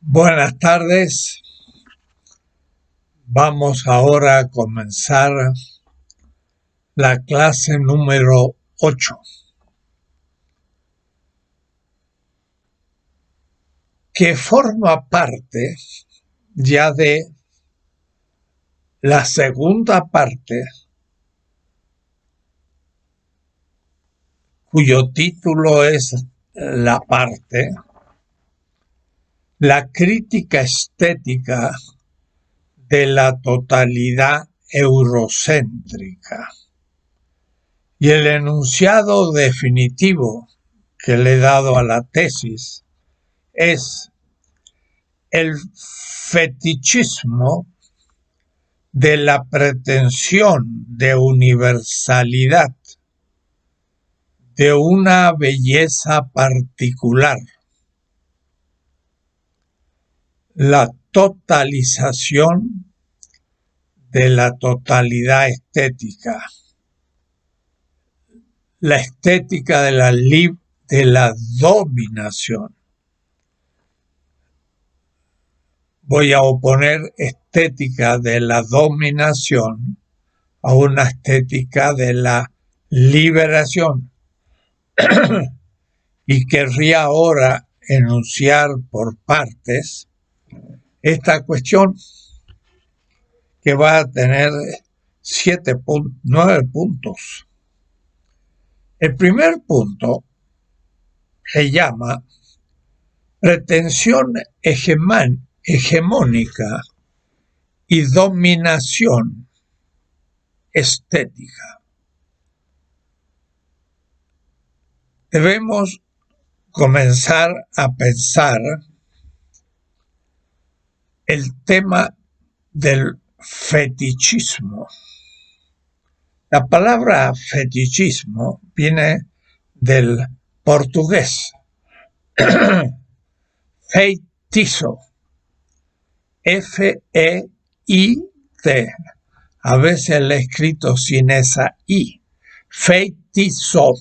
Buenas tardes. Vamos ahora a comenzar la clase número 8, que forma parte ya de la segunda parte, cuyo título es La crítica estética de la totalidad eurocéntrica. Y el enunciado definitivo que le he dado a la tesis es: el fetichismo de la pretensión de universalidad de una belleza particular, la totalización de la totalidad estética, la estética de la dominación. Voy a oponer estética de la dominación a una estética de la liberación. Y querría ahora enunciar por partes esta cuestión, que va a tener 9 puntos. El primer punto se llama pretensión hegemónica y dominación estética. Debemos comenzar a pensar el tema del fetichismo. La palabra fetichismo viene del portugués feitiço, F-E-I-T. A veces le he escrito sin esa I. Feitiço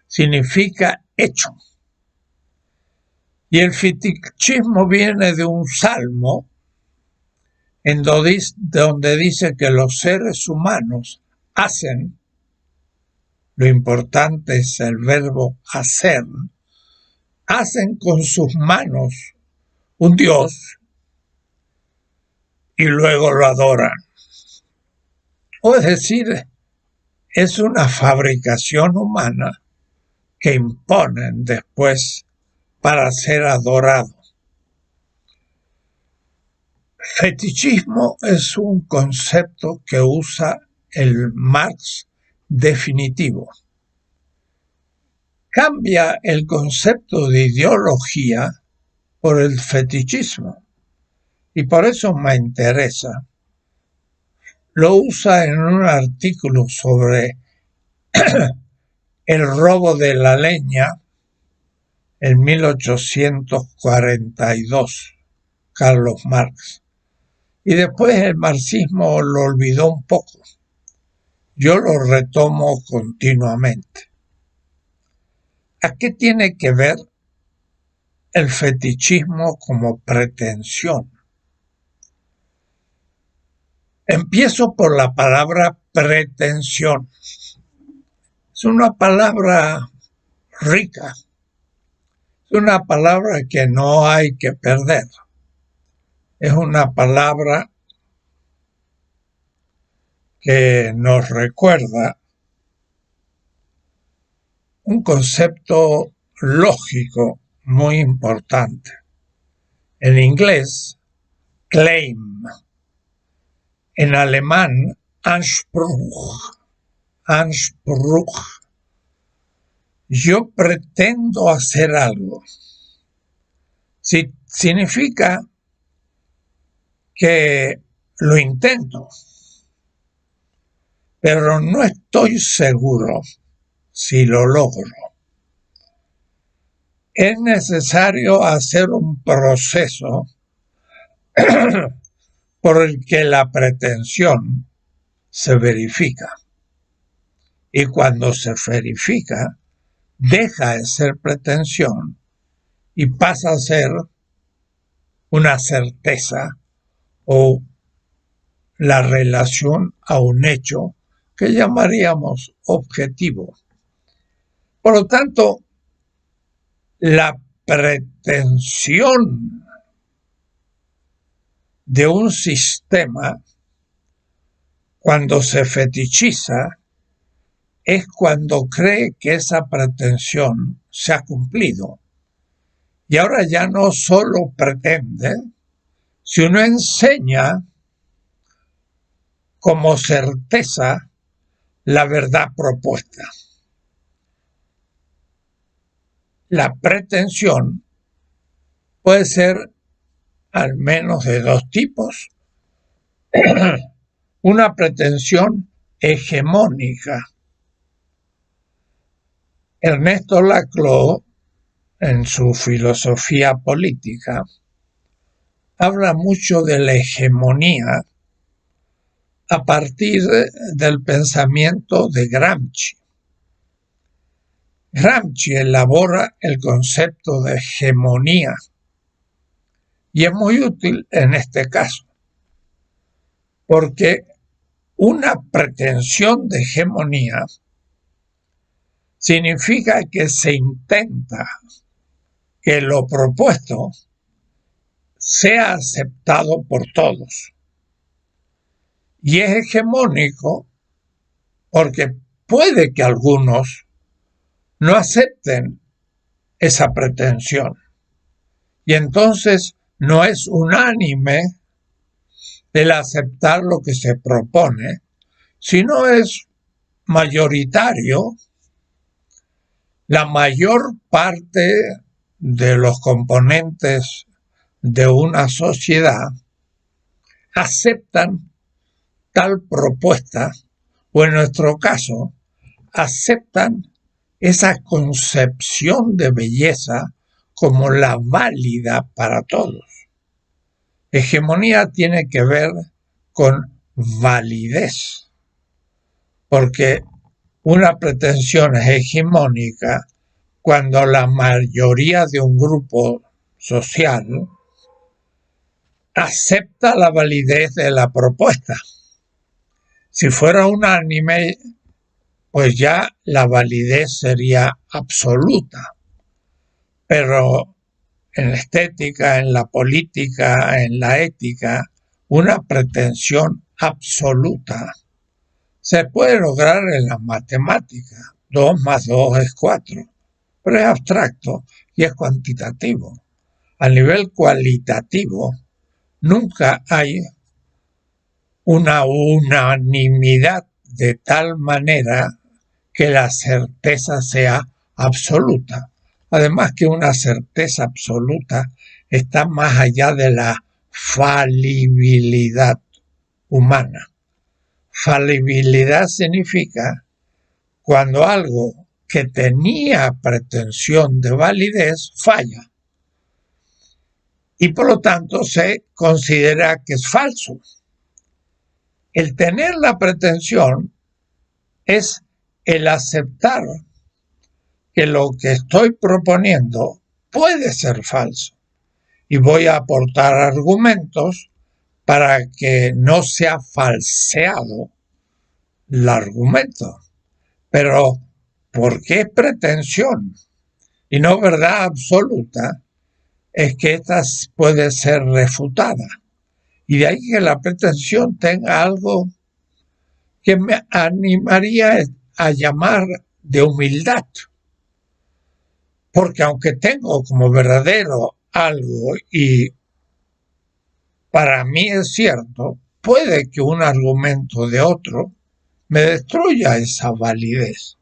significa hecho. Y el fetichismo viene de un salmo en donde dice que los seres humanos hacen, lo importante es el verbo hacer, hacen con sus manos un Dios y luego lo adoran. O es decir, es una fabricación humana que imponen después para ser adorado. Fetichismo es un concepto que usa el Marx definitivo. Cambia el concepto de ideología por el fetichismo, y por eso me interesa. Lo usa en un artículo sobre el robo de la leña en 1842, Carlos Marx. Y después el marxismo lo olvidó un poco. Yo lo retomo continuamente. ¿A qué tiene que ver el fetichismo como pretensión? Empiezo por la palabra pretensión. Es una palabra rica. Es una palabra que no hay que perder. Es una palabra que nos recuerda un concepto lógico muy importante. En inglés, claim. En alemán, Anspruch. Anspruch. Yo pretendo hacer algo. Significa que lo intento, pero no estoy seguro si lo logro. Es necesario hacer un proceso por el que la pretensión se verifica. Y cuando se verifica, deja de ser pretensión y pasa a ser una certeza o la relación a un hecho que llamaríamos objetivo. Por lo tanto, la pretensión de un sistema, cuando se fetichiza, es cuando cree que esa pretensión se ha cumplido. Y ahora ya no solo pretende, sino enseña como certeza la verdad propuesta. La pretensión puede ser al menos de dos tipos. Una pretensión hegemónica. Ernesto Laclau, en su filosofía política, habla mucho de la hegemonía a partir del pensamiento de Gramsci. Gramsci elabora el concepto de hegemonía y es muy útil en este caso, porque una pretensión de hegemonía significa que se intenta que lo propuesto sea aceptado por todos. Y es hegemónico porque puede que algunos no acepten esa pretensión. Y entonces no es unánime el aceptar lo que se propone, sino es mayoritario. La mayor parte de los componentes de una sociedad aceptan tal propuesta, o en nuestro caso, aceptan esa concepción de belleza como la válida para todos. Hegemonía tiene que ver con validez, porque una pretensión es hegemónica cuando la mayoría de un grupo social acepta la validez de la propuesta. Si fuera unánime, pues ya la validez sería absoluta. Pero en la estética, en la política, en la ética, una pretensión absoluta se puede lograr en la matemática. 2 más 2 es 4. Pero es abstracto y es cuantitativo. A nivel cualitativo, nunca hay una unanimidad de tal manera que la certeza sea absoluta. Además que una certeza absoluta está más allá de la falibilidad humana. Falibilidad significa cuando algo que tenía pretensión de validez falla y por lo tanto se considera que es falso. El tener la pretensión es el aceptar que lo que estoy proponiendo puede ser falso y voy a aportar argumentos para que no sea falseado el argumento. Pero, ¿por qué pretensión y no verdad absoluta? Es que esta puede ser refutada. Y de ahí que la pretensión tenga algo que me animaría a llamar de humildad. Porque aunque tengo como verdadero algo y para mí es cierto, puede que un argumento de otro me destruya esa validez.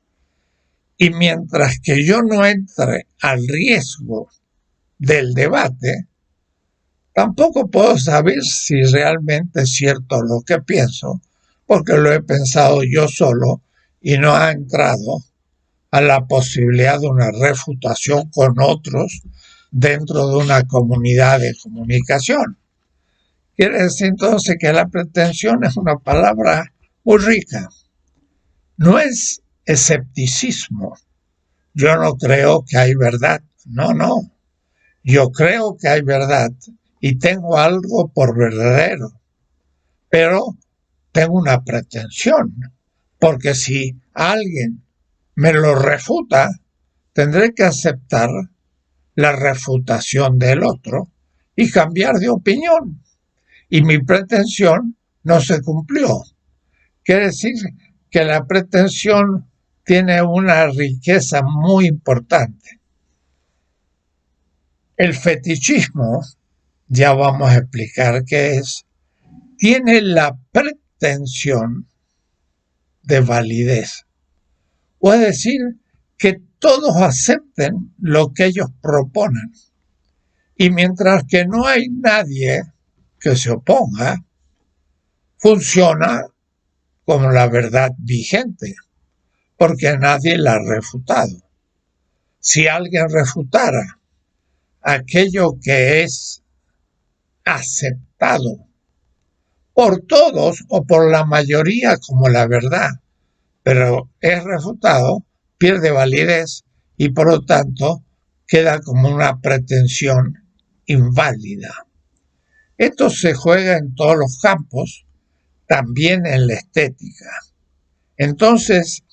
Y mientras que yo no entre al riesgo del debate, tampoco puedo saber si realmente es cierto lo que pienso, porque lo he pensado yo solo y no ha entrado a la posibilidad de una refutación con otros dentro de una comunidad de comunicación. Quiere decir entonces que la pretensión es una palabra muy rica. No es escepticismo. Yo no creo que hay verdad. No. Yo creo que hay verdad y tengo algo por verdadero, pero tengo una pretensión, porque si alguien me lo refuta, tendré que aceptar la refutación del otro y cambiar de opinión. Y mi pretensión no se cumplió. Quiere decir que la pretensión tiene una riqueza muy importante. El fetichismo, ya vamos a explicar qué es, tiene la pretensión de validez. O es decir, que todos acepten lo que ellos proponen. Y mientras que no hay nadie que se oponga, funciona como la verdad vigente, porque nadie la ha refutado. Si alguien refutara aquello que es aceptado por todos o por la mayoría como la verdad, pero es refutado, pierde validez y por lo tanto queda como una pretensión inválida. Esto se juega en todos los campos, también en la estética. Entonces,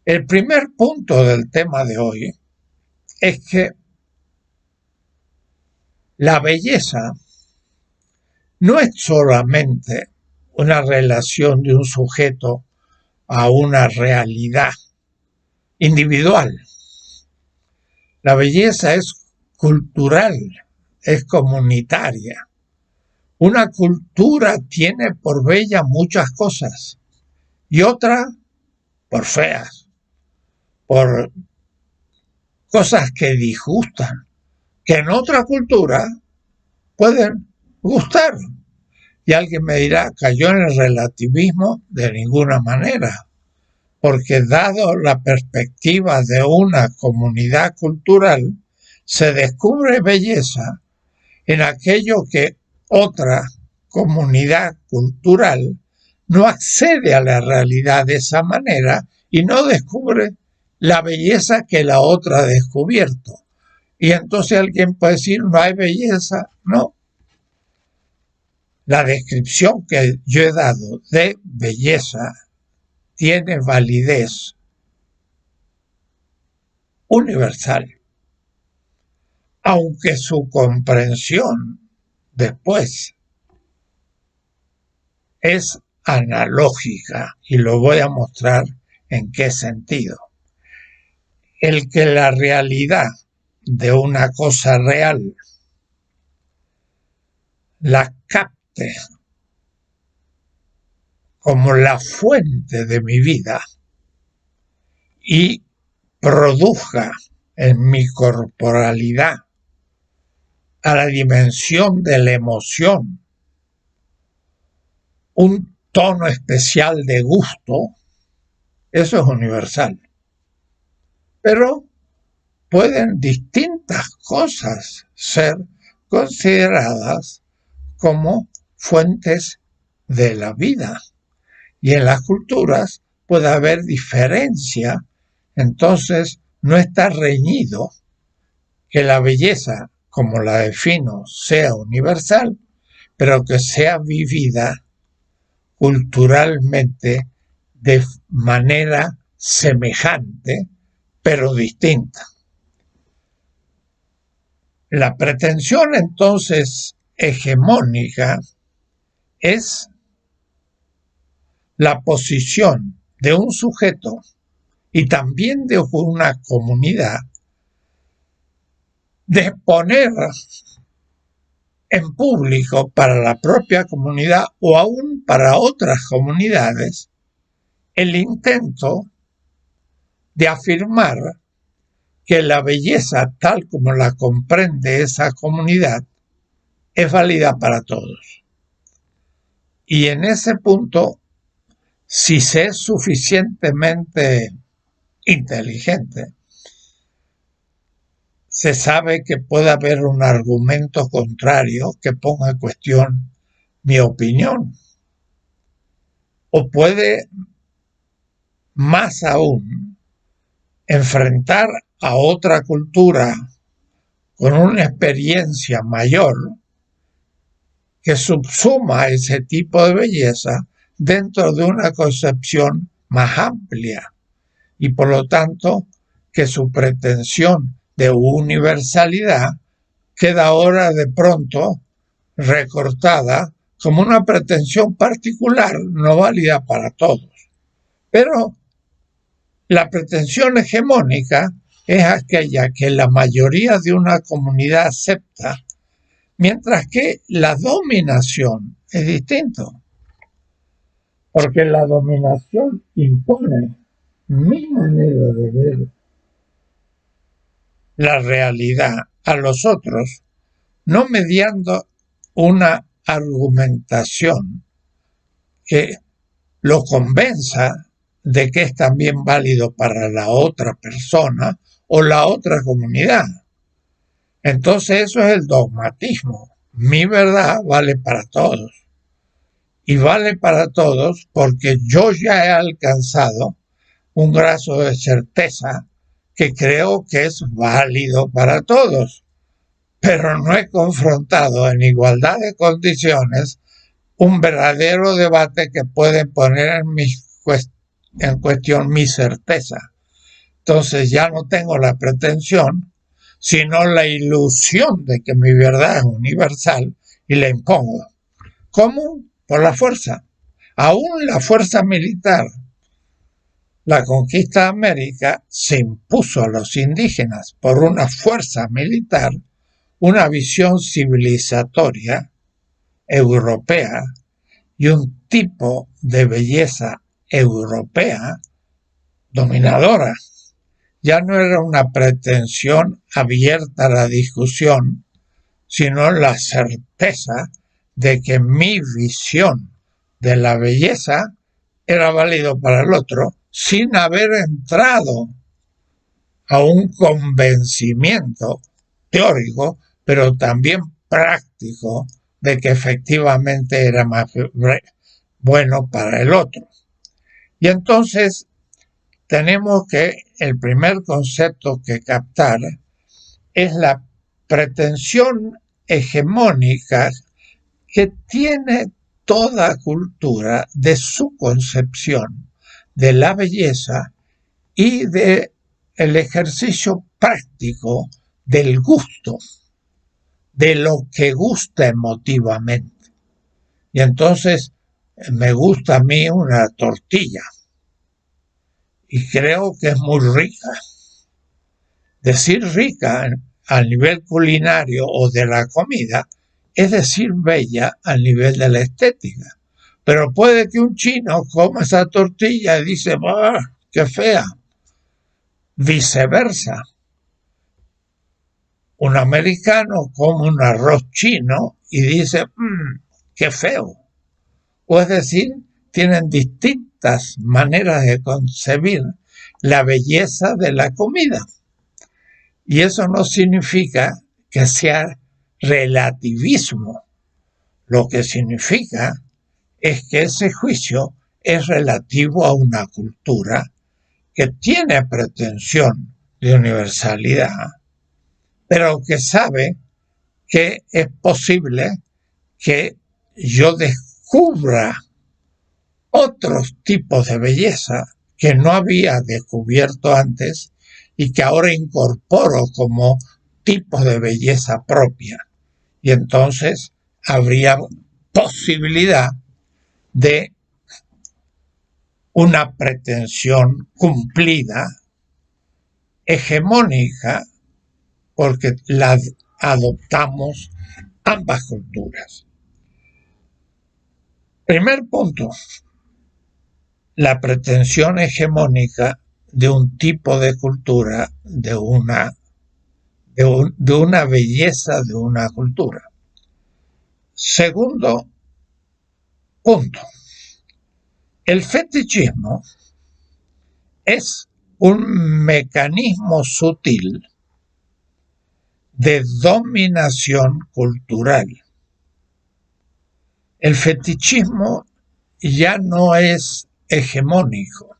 el primer punto del tema de hoy es que la belleza no es solamente una relación de un sujeto a una realidad individual. La belleza es cultural, es comunitaria. Una cultura tiene por bella muchas cosas y otra por feas, por cosas que disgustan, que en otra cultura pueden gustar. Y alguien me dirá, cayó en el relativismo de ninguna manera, porque dado la perspectiva de una comunidad cultural, se descubre belleza en aquello que otra comunidad cultural no accede a la realidad de esa manera y no descubre la belleza que la otra ha descubierto. Y entonces alguien puede decir, no hay belleza. No. La descripción que yo he dado de belleza tiene validez universal, aunque su comprensión después es analógica, y lo voy a mostrar en qué sentido. El que la realidad de una cosa real la capte como la fuente de mi vida y produzca en mi corporalidad a la dimensión de la emoción un tono especial de gusto, eso es universal. Pero pueden distintas cosas ser consideradas como fuentes de la vida. Y en las culturas puede haber diferencia, entonces no está reñido que la belleza, como la defino, sea universal, pero que sea vivida culturalmente de manera semejante, pero distinta. La pretensión entonces hegemónica es la posición de un sujeto y también de una comunidad de poner en público para la propia comunidad o aún para otras comunidades el intento de afirmar que la belleza tal como la comprende esa comunidad es válida para todos. Y en ese punto, si se es suficientemente inteligente, se sabe que puede haber un argumento contrario que ponga en cuestión mi opinión. O puede, más aún, enfrentar a otra cultura con una experiencia mayor que subsuma ese tipo de belleza dentro de una concepción más amplia y por lo tanto que su pretensión de universalidad queda ahora de pronto recortada como una pretensión particular no válida para todos. Pero la pretensión hegemónica es aquella que la mayoría de una comunidad acepta, mientras que la dominación es distinto. Porque la dominación impone mi manera de ver la realidad a los otros, no mediando una argumentación que lo convenza de que es también válido para la otra persona o la otra comunidad. Entonces eso es el dogmatismo. Mi verdad vale para todos. Y vale para todos porque yo ya he alcanzado un grado de certeza que creo que es válido para todos, pero no he confrontado en igualdad de condiciones un verdadero debate que puede poner en cuestión mi certeza. Entonces ya no tengo la pretensión, sino la ilusión de que mi verdad es universal y la impongo. ¿Cómo? Por la fuerza. Aún la fuerza militar. La conquista de América se impuso a los indígenas por una fuerza militar, una visión civilizatoria europea y un tipo de belleza europea dominadora. Ya no era una pretensión abierta a la discusión, sino la certeza de que mi visión de la belleza era válido para el otro, sin haber entrado a un convencimiento teórico, pero también práctico, de que efectivamente era más bueno para el otro. Y entonces tenemos que el primer concepto que captar es la pretensión hegemónica que tiene toda cultura de su concepción de la belleza y de el ejercicio práctico del gusto, de lo que gusta emotivamente. Y entonces me gusta a mí una tortilla y creo que es muy rica. Decir rica al nivel culinario o de la comida es decir bella al nivel de la estética. Pero puede que un chino coma esa tortilla y dice, ¡bah, qué fea! Viceversa. Un americano come un arroz chino y dice, qué feo. O es decir, tienen distintas maneras de concebir la belleza de la comida. Y eso no significa que sea relativismo. Lo que significa es que ese juicio es relativo a una cultura que tiene pretensión de universalidad, pero que sabe que es posible que yo descubra otros tipos de belleza que no había descubierto antes y que ahora incorporo como tipos de belleza propia. Y entonces habría posibilidad de una pretensión cumplida, hegemónica, porque la adoptamos ambas culturas. Primer punto, la pretensión hegemónica de un tipo de cultura, de una belleza de una cultura. Segundo punto, el fetichismo es un mecanismo sutil de dominación cultural. El fetichismo ya no es hegemónico.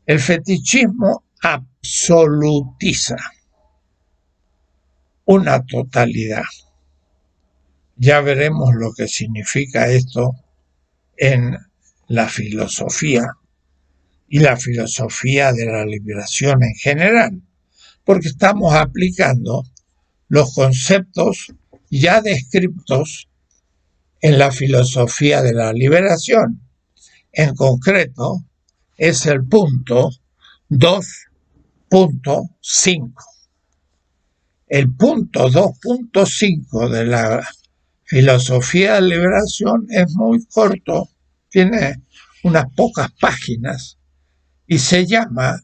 El fetichismo absolutiza una totalidad. Ya veremos lo que significa esto en la filosofía y la filosofía de la liberación en general, porque estamos aplicando los conceptos ya descritos en la filosofía de la liberación. En concreto, es el punto 2.5. El punto 2.5 de la filosofía de la liberación es muy corto, tiene unas pocas páginas y se llama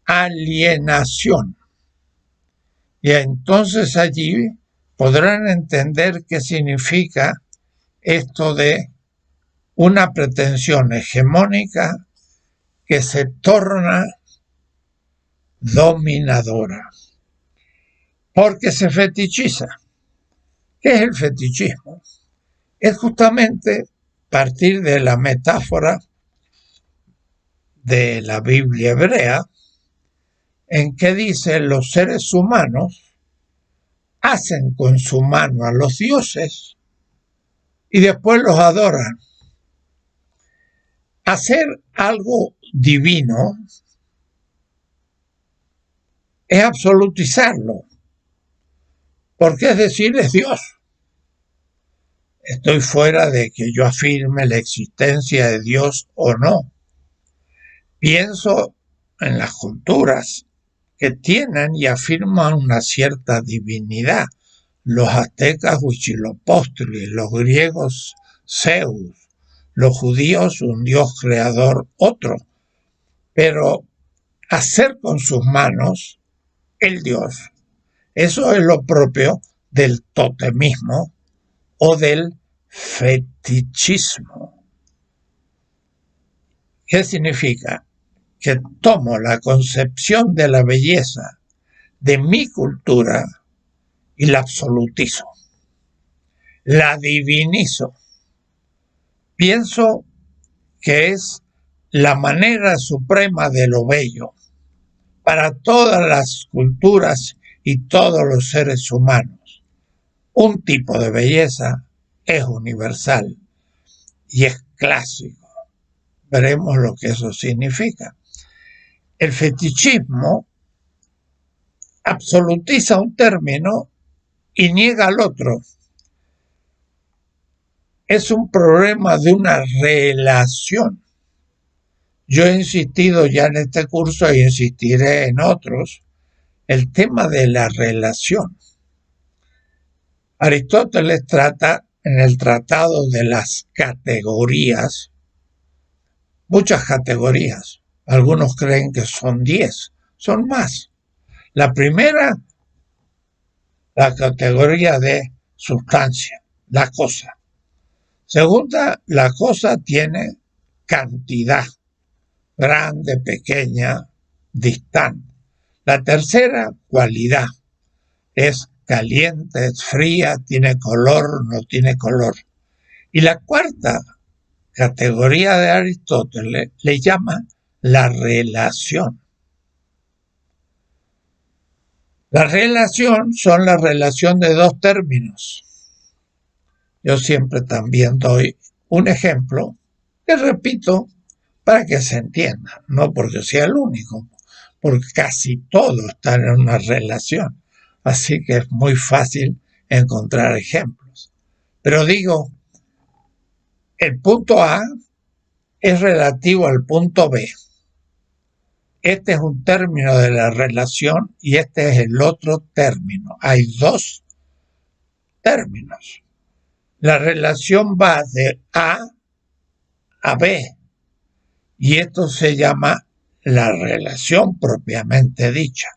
alienación. Y entonces allí podrán entender qué significa esto de una pretensión hegemónica que se torna dominadora, porque se fetichiza. ¿Qué es el fetichismo? Es justamente partir de la metáfora de la Biblia hebrea, en que dice los seres humanos hacen con su mano a los dioses y después los adoran. Hacer algo divino es absolutizarlo, porque es decir, es Dios. Estoy fuera de que yo afirme la existencia de Dios o no. Pienso en las culturas que tienen y afirman una cierta divinidad. Los aztecas Huitzilopochtli, los griegos Zeus, los judíos un dios creador otro. Pero hacer con sus manos el dios, eso es lo propio del totemismo o del fetichismo. ¿Qué significa? Que tomo la concepción de la belleza de mi cultura y la absolutizo, la divinizo. Pienso que es la manera suprema de lo bello para todas las culturas y todos los seres humanos. Un tipo de belleza es universal y es clásico. Veremos lo que eso significa. El fetichismo absolutiza un término y niega al otro. Es un problema de una relación. Yo he insistido ya en este curso e insistiré en otros, el tema de la relación. Aristóteles trata en el Tratado de las Categorías, muchas categorías. Algunos creen que son 10, son más. La primera, la categoría de sustancia, la cosa. Segunda, la cosa tiene cantidad, grande, pequeña, distante. La tercera, cualidad. Es caliente, es fría, tiene color, no tiene color. Y la cuarta categoría de Aristóteles le llama la relación. La relación son la relación de dos términos. Yo siempre también doy un ejemplo que repito para que se entienda, no porque sea el único, porque casi todo está en una relación, así que es muy fácil encontrar ejemplos. Pero digo, el punto A es relativo al punto B. Este es un término de la relación y este es el otro término. Hay dos términos. La relación va de A a B y esto se llama la relación propiamente dicha,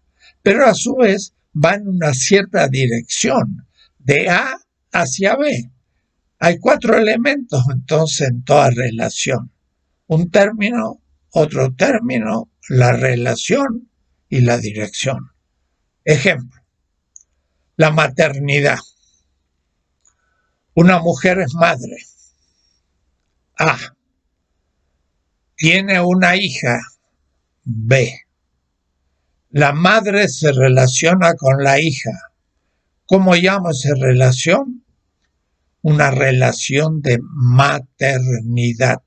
pero a su vez va en una cierta dirección, de A hacia B. Hay 4 elementos entonces en toda relación. Un término, otro término, la relación y la dirección. Ejemplo, la maternidad. Una mujer es madre. A. Tiene una hija. B. La madre se relaciona con la hija. ¿Cómo llamo esa relación? una relación de maternidad.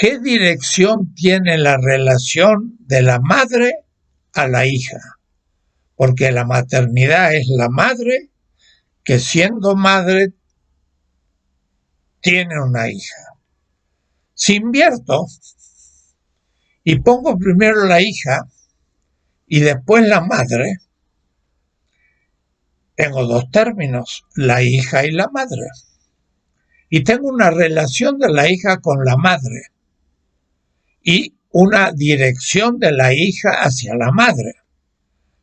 ¿Qué dirección tiene la relación de la madre a la hija? Porque la maternidad es la madre que siendo madre tiene una hija. Si invierto y pongo primero la hija y después la madre, tengo dos términos, la hija y la madre. Y tengo una relación de la hija con la madre y una dirección de la hija hacia la madre.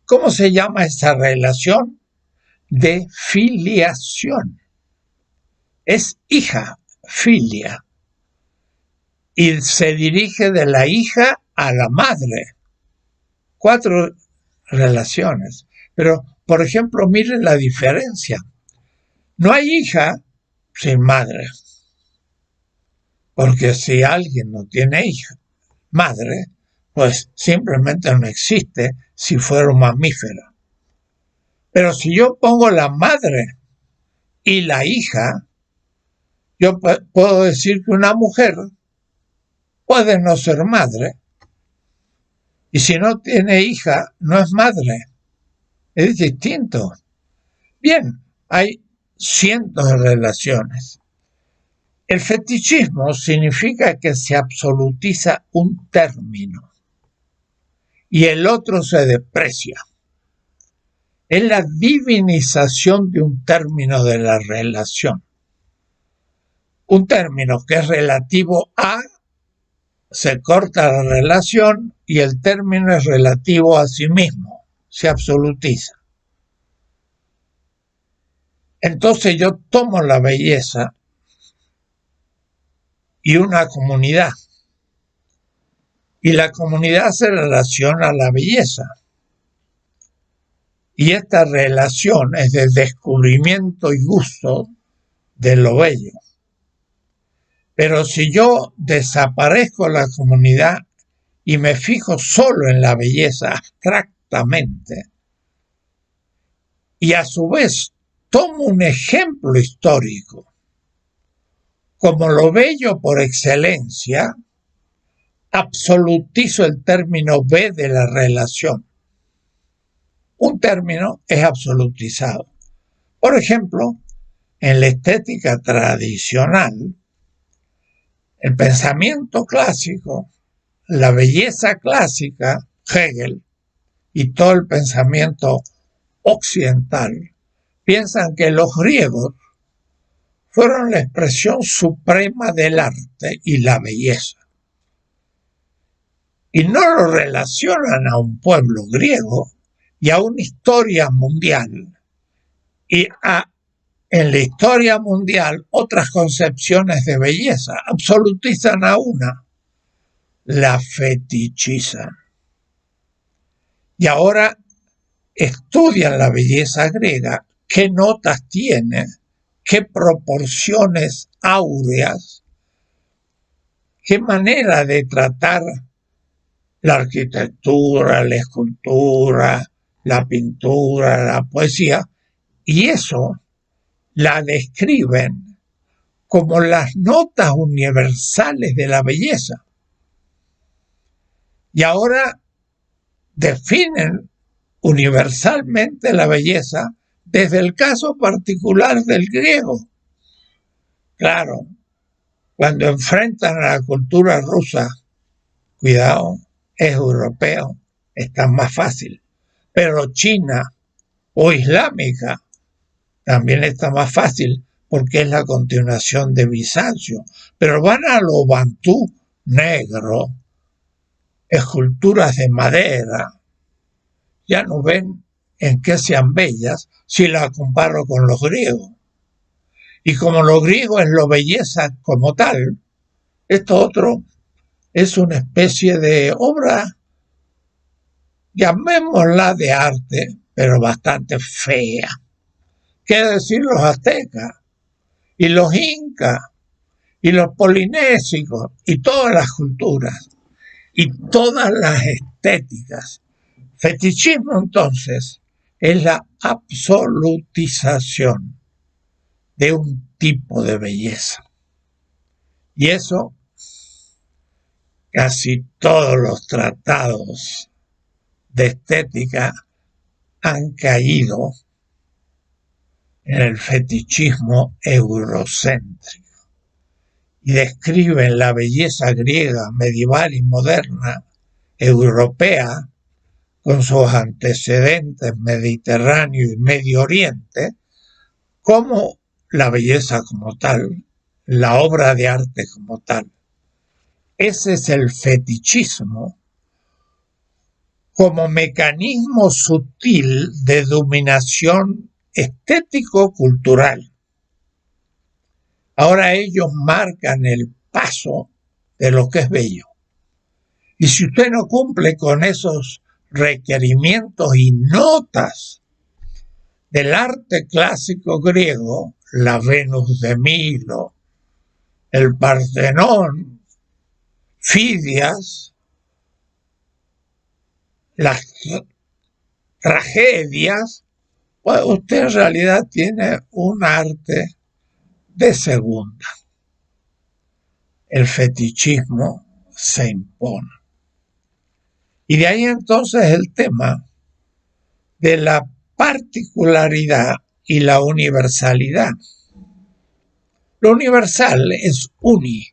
¿Cómo se llama esa relación? De filiación. Es hija, filia. Y se dirige de la hija a la madre. 4 relaciones. Pero, por ejemplo, miren la diferencia. No hay hija sin madre. Porque si alguien no tiene hija, madre, pues simplemente no existe si fuera un mamífero. Pero si yo pongo la madre y la hija, yo puedo decir que una mujer puede no ser madre. Y si no tiene hija, no es madre. Es distinto. Bien, hay cientos de relaciones. El fetichismo significa que se absolutiza un término y el otro se deprecia. Es la divinización de un término de la relación. Un término que es relativo a, se corta la relación y el término es relativo a sí mismo, se absolutiza. Entonces yo tomo la belleza y una comunidad, y la comunidad se relaciona a la belleza. Y esta relación es de descubrimiento y gusto de lo bello. Pero si yo desaparezco la comunidad y me fijo solo en la belleza abstractamente, y a su vez tomo un ejemplo histórico como lo bello por excelencia, absolutizo el término B de la relación. Un término es absolutizado. Por ejemplo, en la estética tradicional, el pensamiento clásico, la belleza clásica, Hegel, y todo el pensamiento occidental, piensan que los griegos fueron la expresión suprema del arte y la belleza. Y no lo relacionan a un pueblo griego y a una historia mundial. Y en la historia mundial otras concepciones de belleza absolutizan a una, la fetichizan. Y ahora estudian la belleza griega, qué notas tiene, qué proporciones áureas, qué manera de tratar la arquitectura, la escultura, la pintura, la poesía, y eso la describen como las notas universales de la belleza. Y ahora definen universalmente la belleza desde el caso particular del griego. Claro, cuando enfrentan a la cultura rusa, cuidado, es europeo, está más fácil. Pero China o islámica también está más fácil porque es la continuación de Bizancio. Pero van a lo bantú negro, esculturas de madera, ya no ven en qué sean bellas si las comparo con los griegos. Y como lo griego es lo belleza como tal, esto otro es una especie de obra, llamémosla de arte, pero bastante fea. ¿Qué decir los aztecas? Y los incas, y los polinésicos, y todas las culturas, y todas las estéticas. Fetichismo, entonces, es la absolutización de un tipo de belleza. Y eso, casi todos los tratados de estética han caído en el fetichismo eurocéntrico y describen la belleza griega, medieval y moderna, europea, con sus antecedentes mediterráneo y Medio Oriente, como la belleza como tal, la obra de arte como tal. Ese es el fetichismo como mecanismo sutil de dominación estético-cultural. Ahora ellos marcan el paso de lo que es bello. Y si usted no cumple con esos requerimientos y notas del arte clásico griego, la Venus de Milo, el Partenón, Fidias, las tragedias, pues usted en realidad tiene un arte de segunda. El fetichismo se impone. Y de ahí entonces el tema de la particularidad y la universalidad. Lo universal es uni.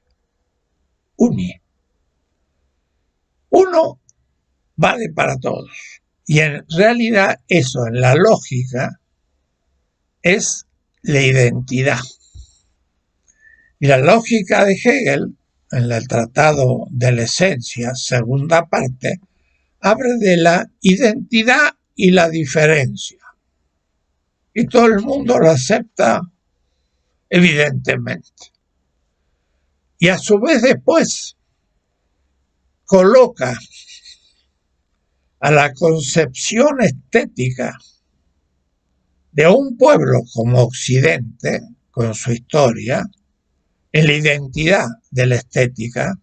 Uno vale para todos. Y en realidad eso, en la lógica, es la identidad. Y la lógica de Hegel, en el Tratado de la Esencia, segunda parte, habla de la identidad y la diferencia. Y todo el mundo lo acepta, evidentemente. Y a su vez después coloca a la concepción estética de un pueblo como Occidente, con su historia, en la identidad de la estética,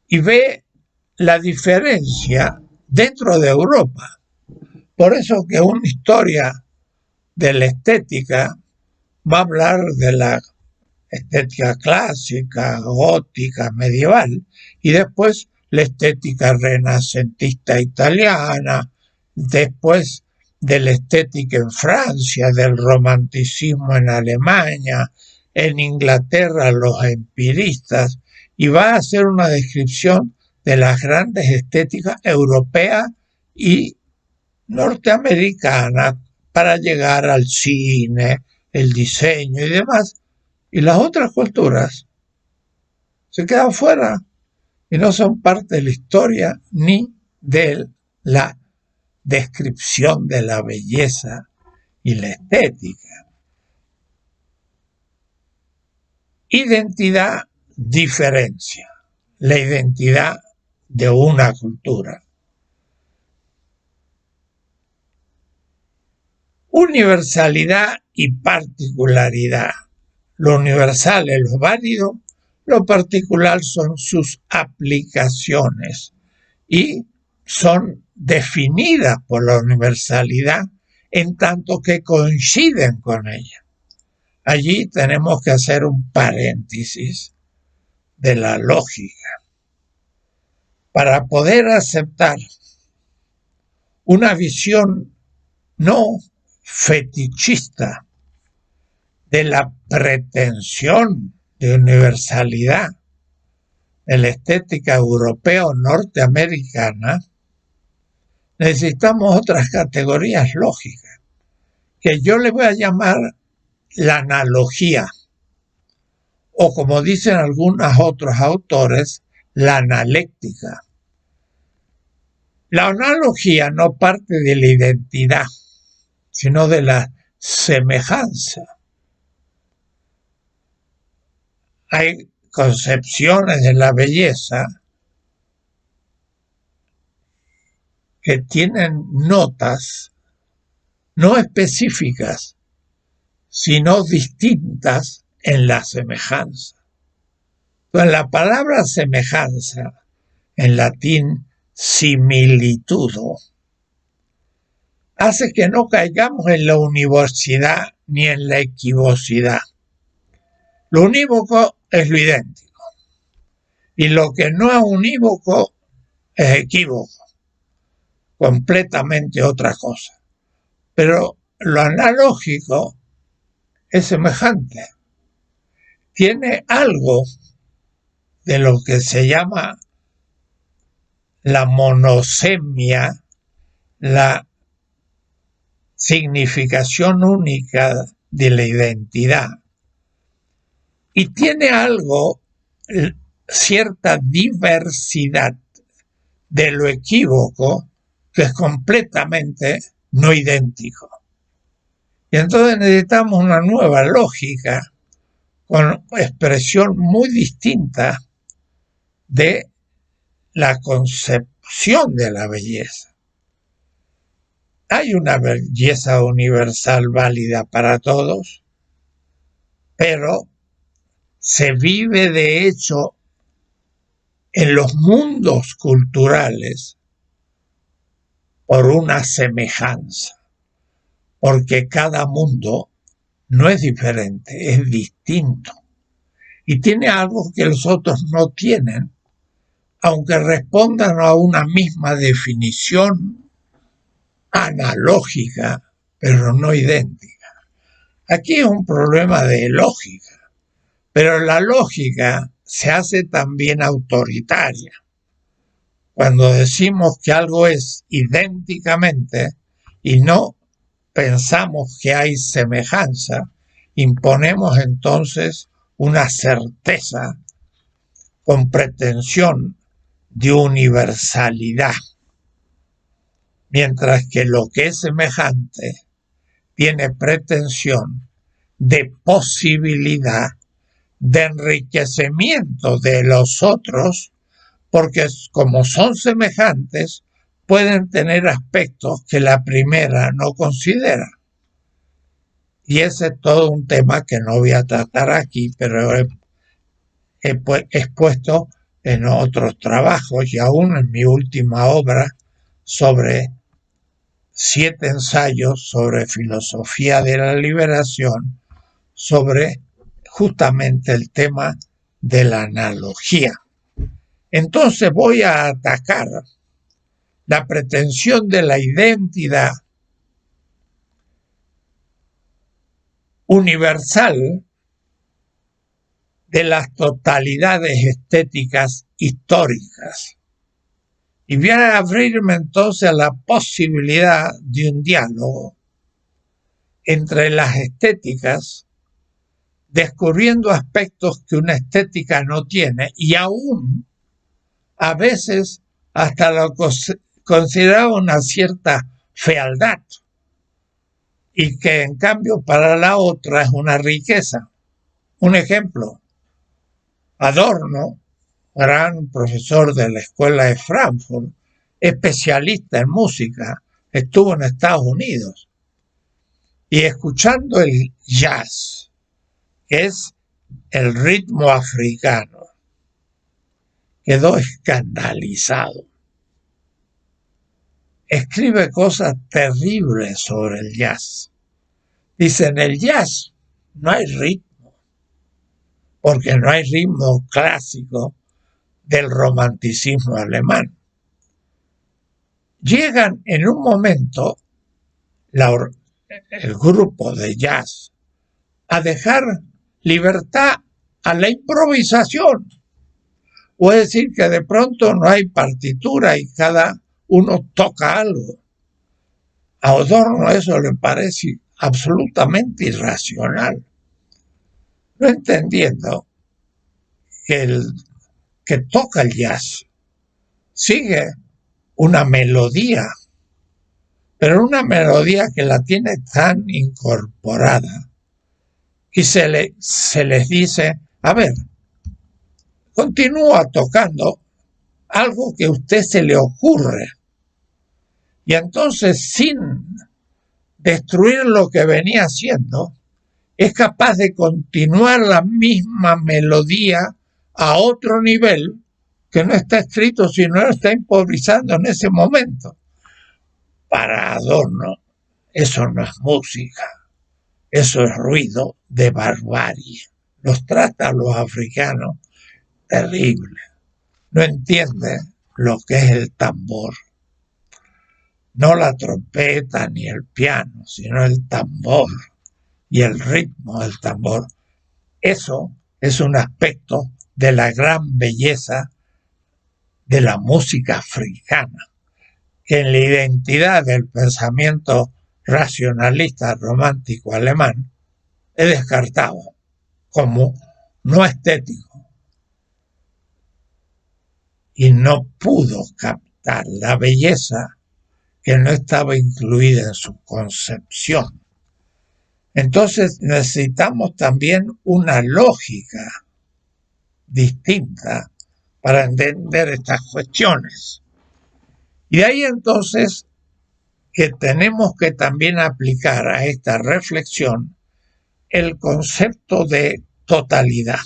y ve la diferencia dentro de Europa. Por eso que una historia de la estética va a hablar de la estética clásica, gótica, medieval, y después la estética renacentista italiana, después de la estética en Francia, del romanticismo en Alemania, en Inglaterra los empiristas, y va a hacer una descripción de las grandes estéticas europeas y norteamericanas para llegar al cine, el diseño y demás. Y las otras culturas se quedan fuera y no son parte de la historia ni de la descripción de la belleza y la estética. Identidad, diferencia. La identidad de una cultura. Universalidad y particularidad. Lo universal es lo válido, lo particular son sus aplicaciones y son definidas por la universalidad en tanto que coinciden con ella. Allí tenemos que hacer un paréntesis de la lógica para poder aceptar una visión no fetichista de la pretensión de universalidad de la estética europea o norteamericana, necesitamos otras categorías lógicas, que yo le voy a llamar la analogía, o como dicen algunos otros autores, la analéctica. La analogía no parte de la identidad, sino de la semejanza. Hay concepciones de la belleza que tienen notas no específicas, sino distintas en la semejanza. Entonces, la palabra semejanza, en latín similitudo, hace que no caigamos en la univocidad ni en la equivocidad. Lo unívoco es lo idéntico y lo que no es unívoco es equívoco, completamente otra cosa. Pero lo analógico es semejante, tiene algo de lo que se llama la monosemia, la significación única de la identidad, y tiene algo, cierta diversidad de lo equívoco, que es completamente no idéntico. Y entonces necesitamos una nueva lógica con expresión muy distinta de la concepción de la belleza. Hay una belleza universal válida para todos, pero se vive de hecho en los mundos culturales por una semejanza, porque cada mundo no es diferente, es distinto y tiene algo que los otros no tienen, aunque respondan a una misma definición analógica, pero no idéntica. Aquí es un problema de lógica, pero la lógica se hace también autoritaria. Cuando decimos que algo es idénticamente y no pensamos que hay semejanza, imponemos entonces una certeza con pretensión de universalidad, mientras que lo que es semejante tiene pretensión de posibilidad de enriquecimiento de los otros, porque como son semejantes, pueden tener aspectos que la primera no considera. Y ese es todo un tema que no voy a tratar aquí, pero he expuesto en otros trabajos y aún en mi última obra sobre 7 ensayos sobre filosofía de la liberación, sobre justamente el tema de la analogía. Entonces voy a atacar la pretensión de la identidad universal de las totalidades estéticas históricas. Y voy a abrirme entonces a la posibilidad de un diálogo entre las estéticas, descubriendo aspectos que una estética no tiene y aún a veces hasta lo consideraba una cierta fealdad y que en cambio para la otra es una riqueza. Un ejemplo, Adorno, gran profesor de la escuela de Frankfurt, especialista en música, estuvo en Estados Unidos y escuchando el jazz, que es el ritmo africano, quedó escandalizado. Escribe cosas terribles sobre el jazz. Dice, en el jazz no hay ritmo, porque no hay ritmo clásico del romanticismo alemán. Llegan en un momento el grupo de jazz a dejar libertad a la improvisación. O es decir, que de pronto no hay partitura y cada uno toca algo. A Adorno eso le parece absolutamente irracional, no entendiendo que el que toca el jazz sigue una melodía, pero una melodía que la tiene tan incorporada y se les dice, a ver, continúa tocando algo que a usted se le ocurre. Y entonces, sin destruir lo que venía haciendo, es capaz de continuar la misma melodía a otro nivel que no está escrito, sino está improvisando en ese momento. Para Adorno, eso no es música, eso es ruido de barbarie. Los trata a los africanos terrible. No entienden lo que es el tambor. No la trompeta ni el piano, sino el tambor y el ritmo del tambor. Eso es un aspecto de la gran belleza de la música africana, que en la identidad del pensamiento racionalista romántico alemán es descartado como no estético y no pudo captar la belleza que no estaba incluida en su concepción. Entonces necesitamos también una lógica distinta para entender estas cuestiones. Y de ahí entonces que tenemos que también aplicar a esta reflexión el concepto de totalidad.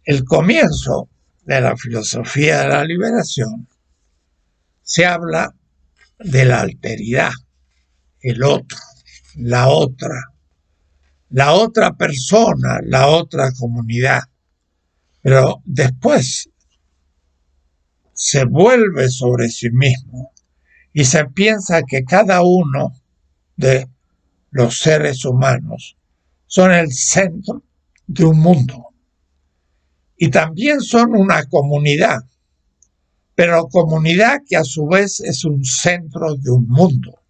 El comienzo de la filosofía de la liberación se habla de la alteridad, el otro, la otra persona, la otra comunidad. Pero después se vuelve sobre sí mismo y se piensa que cada uno de los seres humanos son el centro de un mundo y también son una comunidad, pero comunidad que a su vez es un centro de un mundo.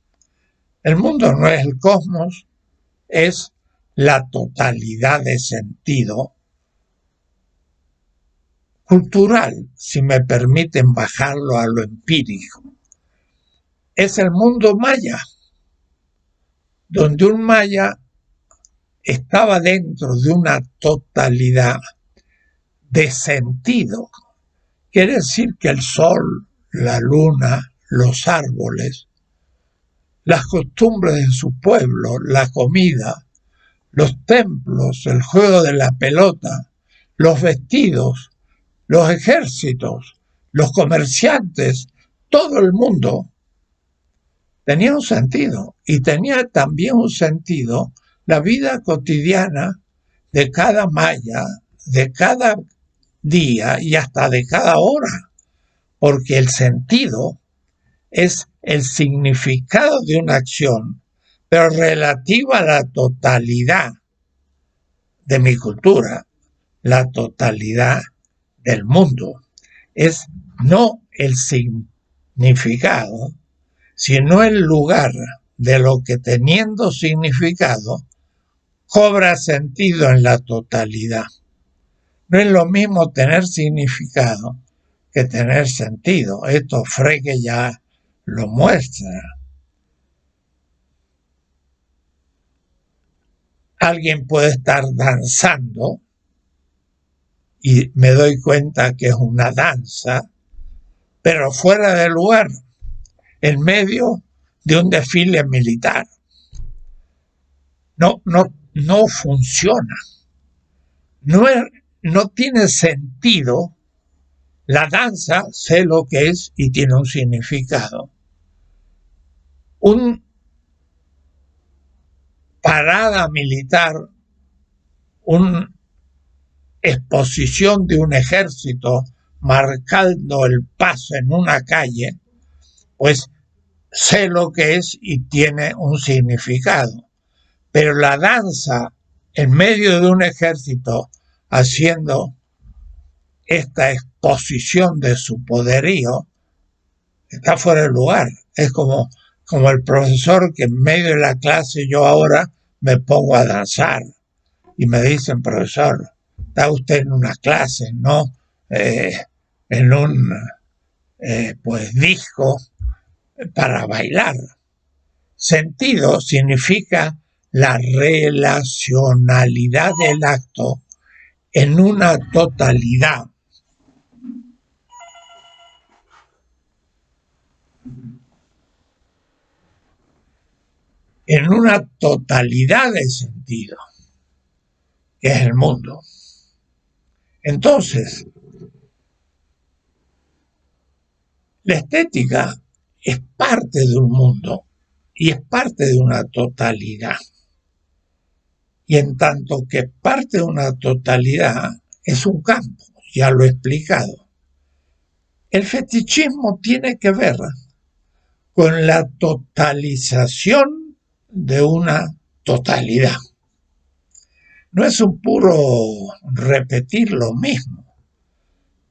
El mundo no es el cosmos, es la totalidad de sentido cultural, si me permiten bajarlo a lo empírico. Es el mundo maya, donde un maya estaba dentro de una totalidad de sentido. Quiere decir que el sol, la luna, los árboles, las costumbres de su pueblo, la comida, los templos, el juego de la pelota, los vestidos, los ejércitos, los comerciantes, todo el mundo tenía un sentido y tenía también un sentido la vida cotidiana de cada maya, de cada día y hasta de cada hora, porque el sentido es el significado de una acción, pero relativa a la totalidad de mi cultura, la totalidad del mundo. Es no el significado, sino el lugar de lo que teniendo significado cobra sentido en la totalidad. No es lo mismo tener significado que tener sentido. Esto Frege ya lo muestra. Alguien puede estar danzando y me doy cuenta que es una danza, pero fuera de lugar, en medio de un desfile militar. No funciona. No tiene sentido. La danza, sé lo que es y tiene un significado. Una parada militar, una exposición de un ejército marcando el paso en una calle, pues sé lo que es y tiene un significado. Pero la danza en medio de un ejército haciendo esta exposición de su poderío está fuera de lugar. Es como el profesor que en medio de la clase yo ahora me pongo a danzar y me dicen, profesor, está usted en una clase, no en un pues disco para bailar. Sentido significa la relacionalidad del acto en una totalidad. En una totalidad de sentido, que es el mundo. Entonces, la estética es parte de un mundo y es parte de una totalidad. Y en tanto que parte de una totalidad es un campo, ya lo he explicado. El fetichismo tiene que ver con la totalización de una totalidad. No es un puro repetir lo mismo.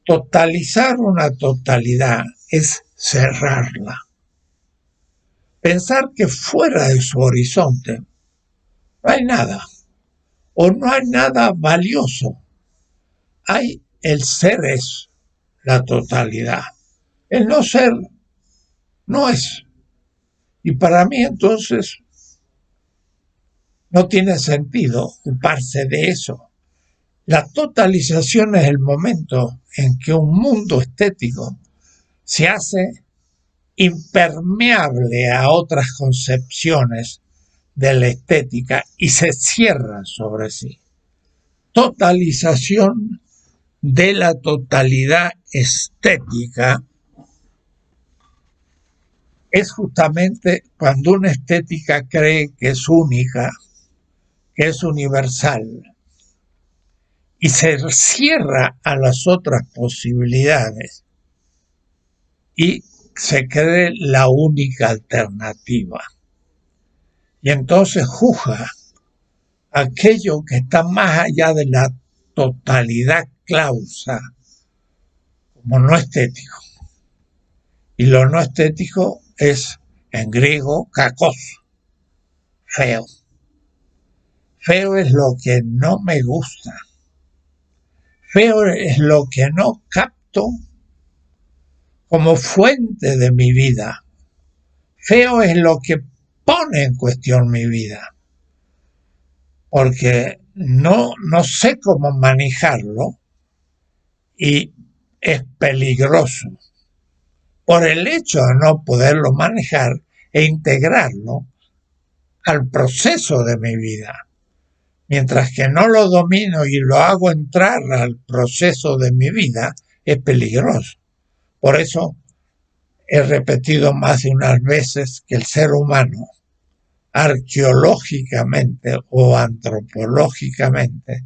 Totalizar una totalidad es cerrarla. Pensar que fuera de su horizonte no hay nada, o no hay nada valioso. Hay el ser es la totalidad. El no ser no es. Y para mí entonces no tiene sentido ocuparse de eso. La totalización es el momento en que un mundo estético se hace impermeable a otras concepciones de la estética y se cierra sobre sí. Totalización de la totalidad estética es justamente cuando una estética cree que es única, que es universal, y se cierra a las otras posibilidades y se cree la única alternativa. Y entonces juzga aquello que está más allá de la totalidad clausa como no estético. Y lo no estético es, en griego, kakos, feo. Feo es lo que no me gusta. Feo es lo que no capto como fuente de mi vida. Feo es lo que pone en cuestión mi vida. Porque no sé cómo manejarlo y es peligroso. Por el hecho de no poderlo manejar e integrarlo al proceso de mi vida. Mientras que no lo domino y lo hago entrar al proceso de mi vida, es peligroso. Por eso he repetido más de unas veces que el ser humano, arqueológicamente o antropológicamente,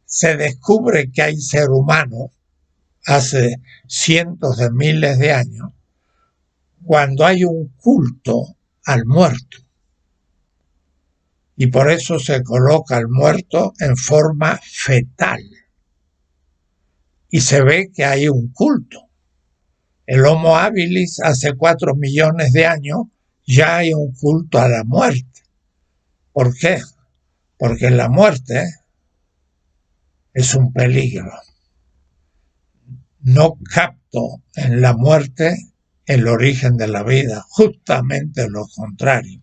se descubre que hay ser humano hace cientos de miles de años, cuando hay un culto al muerto. Y por eso se coloca al muerto en forma fetal. Y se ve que hay un culto. El Homo habilis hace 4 millones de años ya hay un culto a la muerte. ¿Por qué? Porque la muerte es un peligro. No capto en la muerte el origen de la vida, justamente lo contrario.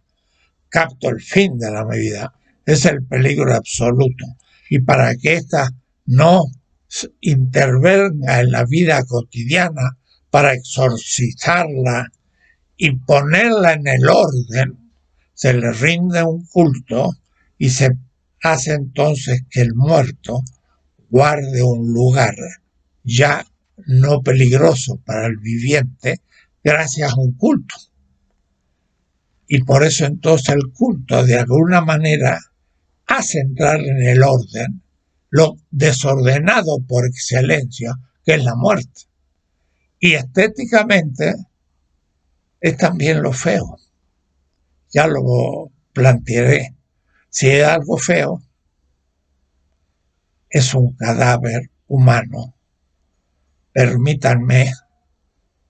Capto el fin de la vida, es el peligro absoluto. Y para que ésta no intervenga en la vida cotidiana, para exorcizarla y ponerla en el orden, se le rinde un culto y se hace entonces que el muerto guarde un lugar ya no peligroso para el viviente gracias a un culto. Y por eso entonces el culto de alguna manera hace entrar en el orden lo desordenado por excelencia, que es la muerte. Y estéticamente es también lo feo. Ya lo plantearé. Si es algo feo, es un cadáver humano, permítanme,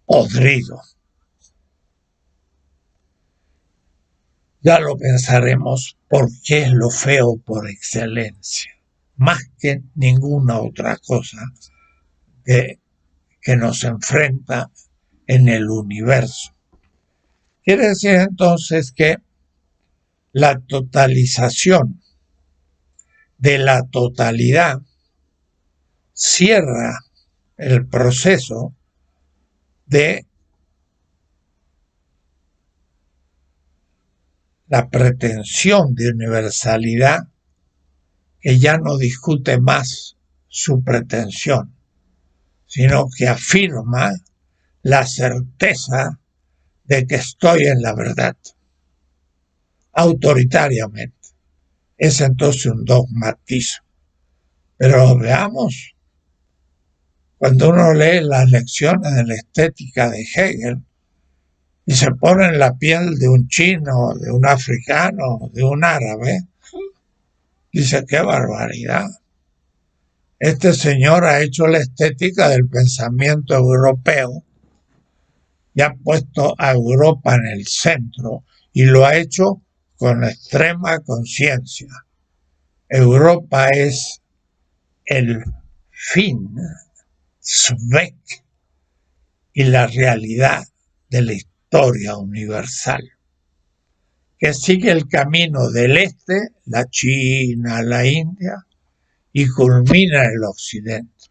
podrido. Ya lo pensaremos por qué es lo feo por excelencia, más que ninguna otra cosa que nos enfrenta en el universo. Quiere decir entonces que la totalización de la totalidad cierra el proceso de la pretensión de universalidad, que ya no discute más su pretensión, sino que afirma la certeza de que estoy en la verdad. autoritariamente. Es entonces un dogmatismo. Pero veamos, cuando uno lee las lecciones de la estética de Hegel y se pone en la piel de un chino, de un africano, de un árabe, dice, qué barbaridad. Este señor ha hecho la estética del pensamiento europeo y ha puesto a Europa en el centro y lo ha hecho con extrema conciencia. Europa es el fin, Zweck, y la realidad de la historia universal, que sigue el camino del este, la China, la India, y culmina en el occidente.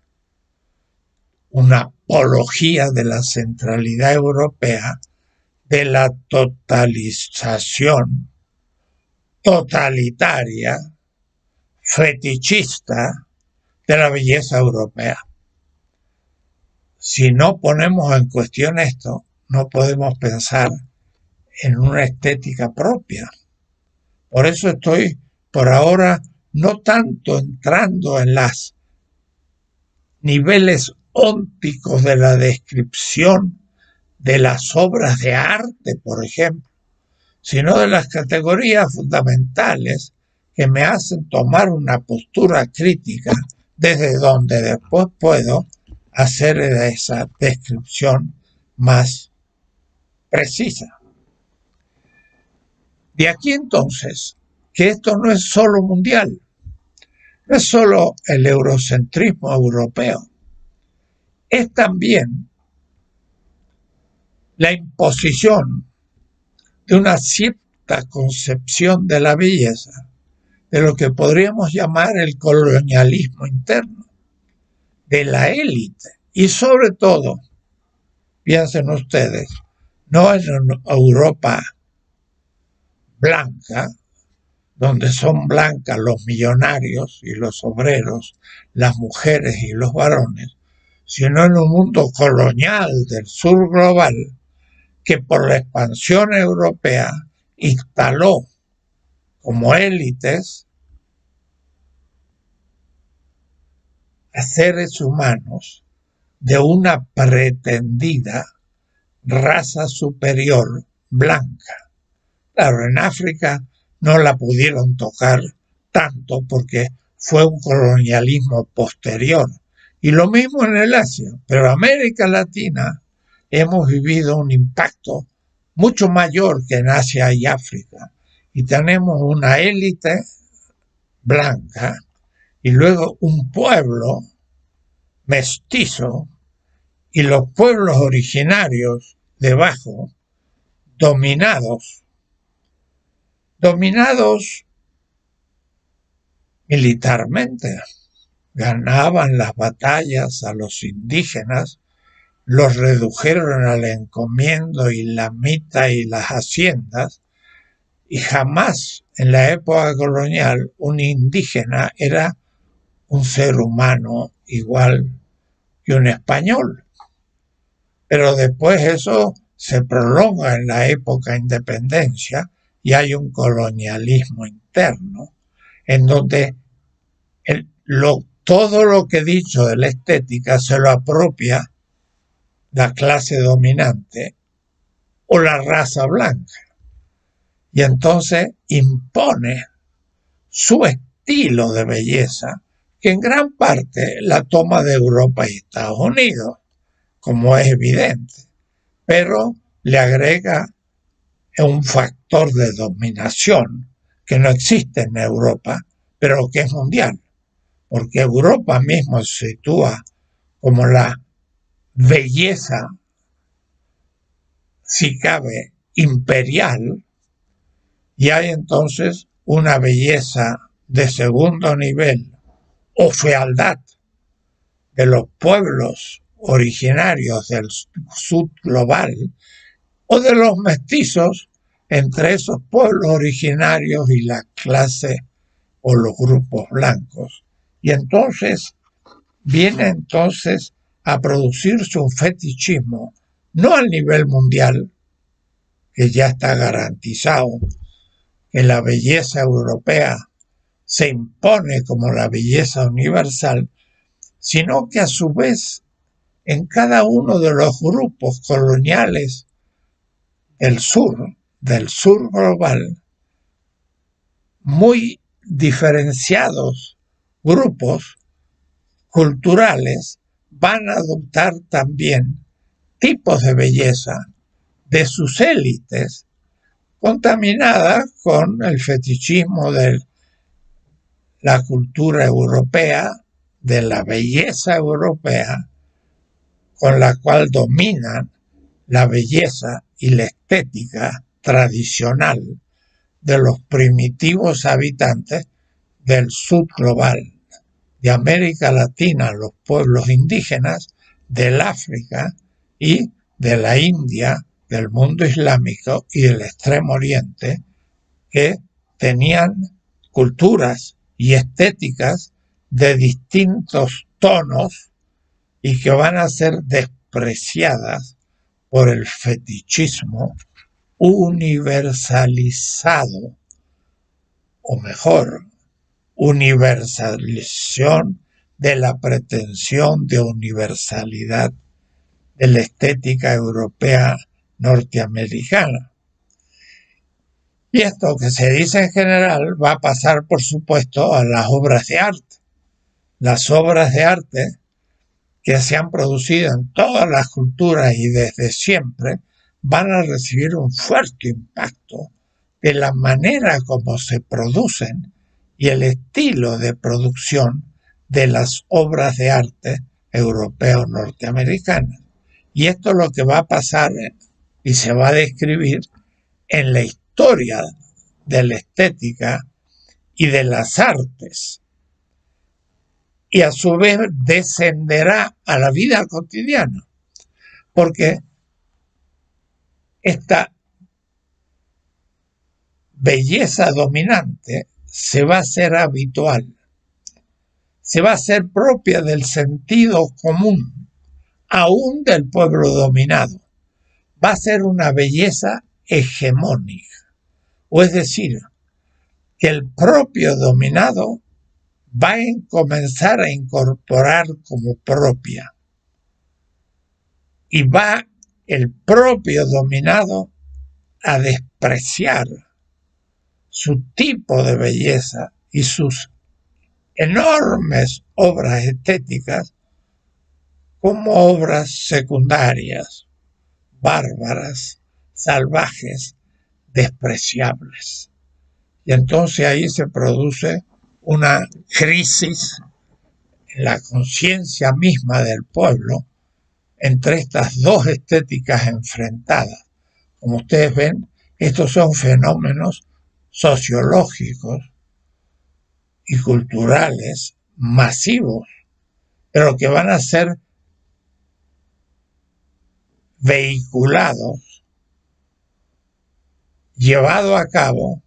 Una apología de la centralidad europea, de la totalización totalitaria, fetichista de la belleza europea. Si no ponemos en cuestión esto, no podemos pensar en una estética propia. Por eso estoy por ahora no tanto entrando en los niveles ónticos de la descripción de las obras de arte, por ejemplo, sino de las categorías fundamentales que me hacen tomar una postura crítica desde donde después puedo hacer esa descripción más precisa. De aquí entonces, que esto no es solo mundial, no es solo el eurocentrismo europeo, es también la imposición de una cierta concepción de la belleza, de lo que podríamos llamar el colonialismo interno, de la élite, y sobre todo, piensen ustedes, no en Europa blanca, donde son blancas los millonarios y los obreros, las mujeres y los varones, sino en un mundo colonial del sur global que por la expansión europea instaló como élites a seres humanos de una pretendida raza superior blanca. Claro, en África no la pudieron tocar tanto porque fue un colonialismo posterior. Y lo mismo en el Asia, pero en América Latina hemos vivido un impacto mucho mayor que en Asia y África. Y tenemos una élite blanca y luego un pueblo mestizo y los pueblos originarios debajo dominados militarmente. Ganaban las batallas a los indígenas, los redujeron al encomiendo y la mita y las haciendas, y jamás en la época colonial un indígena era un ser humano igual que un español. Pero después eso se prolonga en la época de independencia y hay un colonialismo interno en donde todo lo que he dicho de la estética se lo apropia la clase dominante o la raza blanca. Y entonces impone su estilo de belleza, que en gran parte la toma de Europa y Estados Unidos, como es evidente, pero le agrega un factor de dominación que no existe en Europa, pero que es mundial, porque Europa mismo se sitúa como la belleza, si cabe, imperial, y hay entonces una belleza de segundo nivel o fealdad de los pueblos originarios del sur global o de los mestizos entre esos pueblos originarios y la clase o los grupos blancos. Y entonces viene entonces a producirse un fetichismo, no al nivel mundial, que ya está garantizado que la belleza europea se impone como la belleza universal, sino que a su vez en cada uno de los grupos coloniales del sur global, muy diferenciados grupos culturales van a adoptar también tipos de belleza de sus élites, contaminadas con el fetichismo de la cultura europea, de la belleza europea, con la cual dominan la belleza y la estética tradicional de los primitivos habitantes del sur global, de América Latina, los pueblos indígenas, del África y de la India, del mundo islámico y del Extremo Oriente, que tenían culturas y estéticas de distintos tonos y que van a ser despreciadas por el fetichismo universalizado, o mejor, universalización de la pretensión de universalidad de la estética europea norteamericana. Y esto que se dice en general va a pasar, por supuesto, a las obras de arte. Las obras de arte que se han producido en todas las culturas y desde siempre van a recibir un fuerte impacto de la manera como se producen y el estilo de producción de las obras de arte europeo-norteamericanas. Y esto es lo que va a pasar y se va a describir en la historia de la estética y de las artes. Y a su vez descenderá a la vida cotidiana, porque esta belleza dominante se va a hacer habitual, se va a hacer propia del sentido común, aún del pueblo dominado. Va a ser una belleza hegemónica, o es decir, que el propio dominado va a comenzar a incorporar como propia, y va el propio dominado a despreciar su tipo de belleza y sus enormes obras estéticas como obras secundarias, bárbaras, salvajes, despreciables. Y entonces ahí se produce una crisis en la conciencia misma del pueblo entre estas dos estéticas enfrentadas. Como ustedes ven, estos son fenómenos sociológicos y culturales masivos, pero que van a ser vehiculados, llevados a cabo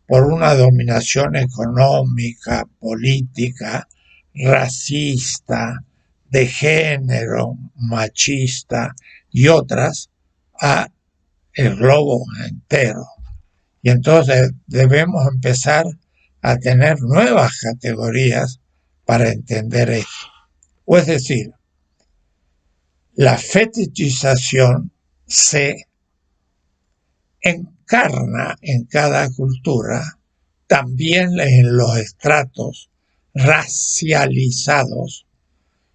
por una dominación económica, política, racista, de género, machista y otras a el globo entero. Y entonces debemos empezar a tener nuevas categorías para entender esto. O es decir, la fetichización se encarna en cada cultura, también en los estratos racializados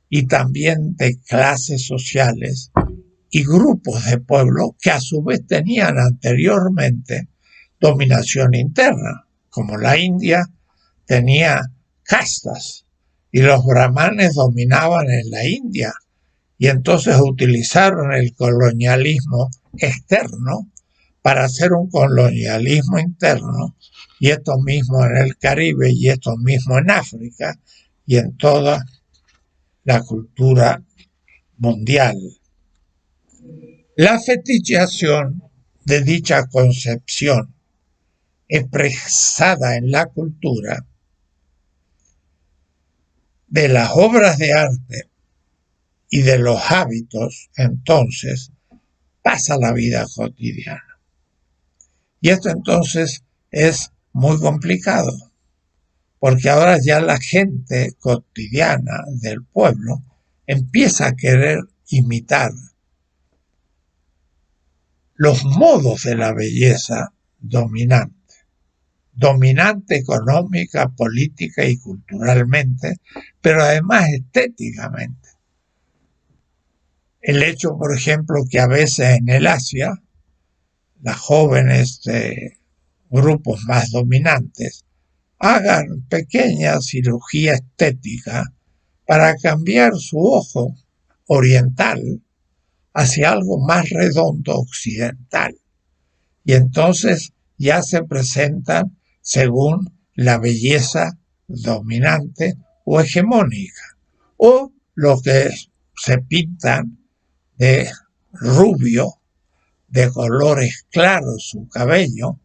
y también de clases sociales y grupos de pueblo que a su vez tenían anteriormente dominación interna, como la India tenía castas y los brahmanes dominaban en la India y entonces utilizaron el colonialismo externo para hacer un colonialismo interno, y esto mismo en el Caribe y esto mismo en África y en toda la cultura mundial. La fetichización de dicha concepción expresada en la cultura de las obras de arte y de los hábitos, entonces, pasa a la vida cotidiana. Y esto entonces es muy complicado, porque ahora ya la gente cotidiana del pueblo empieza a querer imitar los modos de la belleza dominante económica, política y culturalmente, pero además estéticamente. El hecho, por ejemplo, que a veces en el Asia, las jóvenes de grupos más dominantes hagan pequeña cirugía estética para cambiar su ojo oriental hacia algo más redondo occidental. Y entonces ya se presentan según la belleza dominante o hegemónica, o lo que se pintan de rubio, de colores claros su cabello,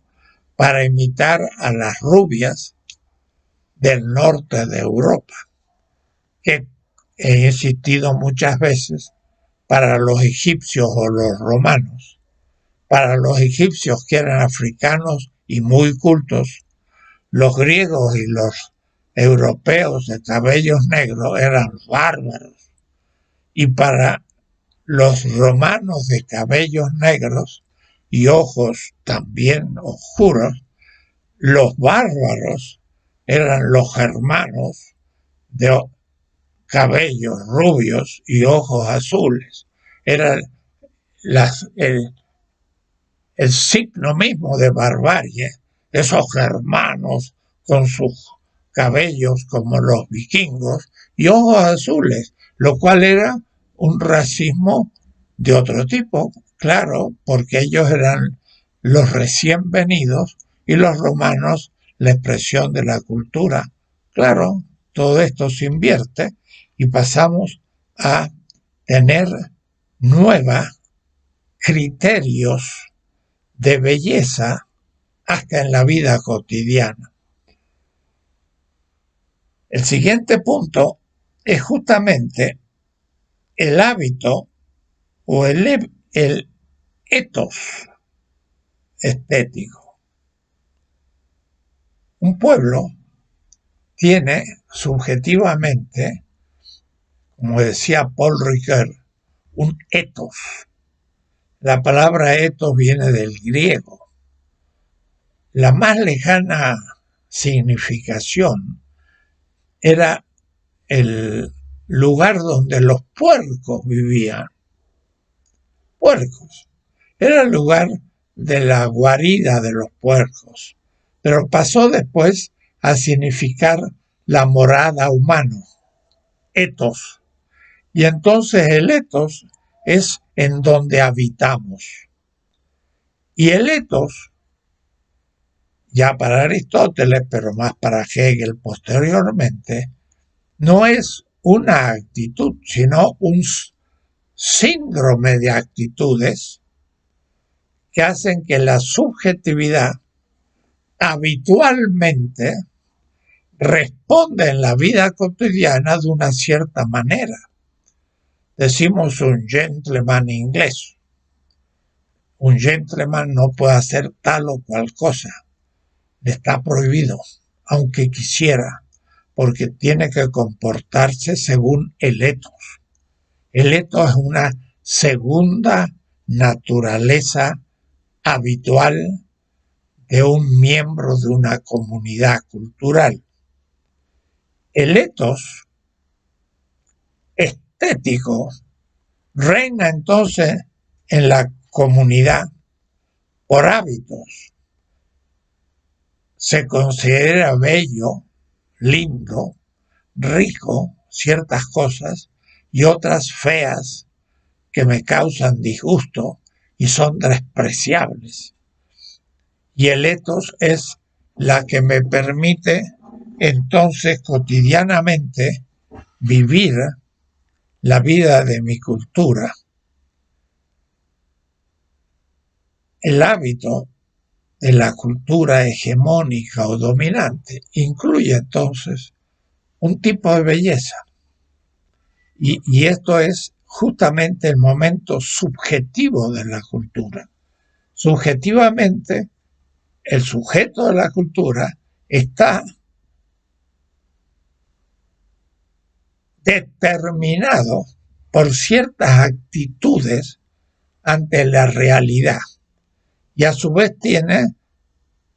para imitar a las rubias del norte de Europa, que he insistido muchas veces, para los egipcios o los romanos. Para los egipcios, que eran africanos y muy cultos, los griegos y los europeos de cabellos negros eran bárbaros. Y para los romanos de cabellos negros y ojos también oscuros, los bárbaros eran los germanos de cabellos rubios y ojos azules. Era el signo mismo de barbarie, esos germanos con sus cabellos como los vikingos y ojos azules, lo cual era un racismo de otro tipo, claro, porque ellos eran los recién venidos y los romanos la expresión de la cultura. Claro, todo esto se invierte y pasamos a tener nuevos criterios de belleza hasta en la vida cotidiana. El siguiente punto es justamente el hábito o el etos estético. Un pueblo tiene subjetivamente, como decía Paul Ricoeur, un etos. La palabra etos viene del griego. La más lejana significación era el lugar donde los puercos vivían. Puercos. Era el lugar de la guarida de los puercos, pero pasó después a significar la morada humana, etos. Y entonces el etos es en donde habitamos. Y el etos, ya para Aristóteles, pero más para Hegel posteriormente, no es una actitud, sino un síndrome de actitudes que hacen que la subjetividad habitualmente responda en la vida cotidiana de una cierta manera. Decimos un gentleman inglés. Un gentleman no puede hacer tal o cual cosa. Le está prohibido, aunque quisiera, porque tiene que comportarse según el etos. El etos es una segunda naturaleza habitual de un miembro de una comunidad cultural. El etos estético reina entonces en la comunidad por hábitos. Se considera bello, lindo, rico ciertas cosas y otras feas que me causan disgusto y son despreciables. Y el etos es la que me permite entonces cotidianamente vivir la vida de mi cultura. El hábito de la cultura hegemónica o dominante incluye entonces un tipo de belleza. Y esto es justamente el momento subjetivo de la cultura. Subjetivamente, el sujeto de la cultura está determinado por ciertas actitudes ante la realidad y a su vez tiene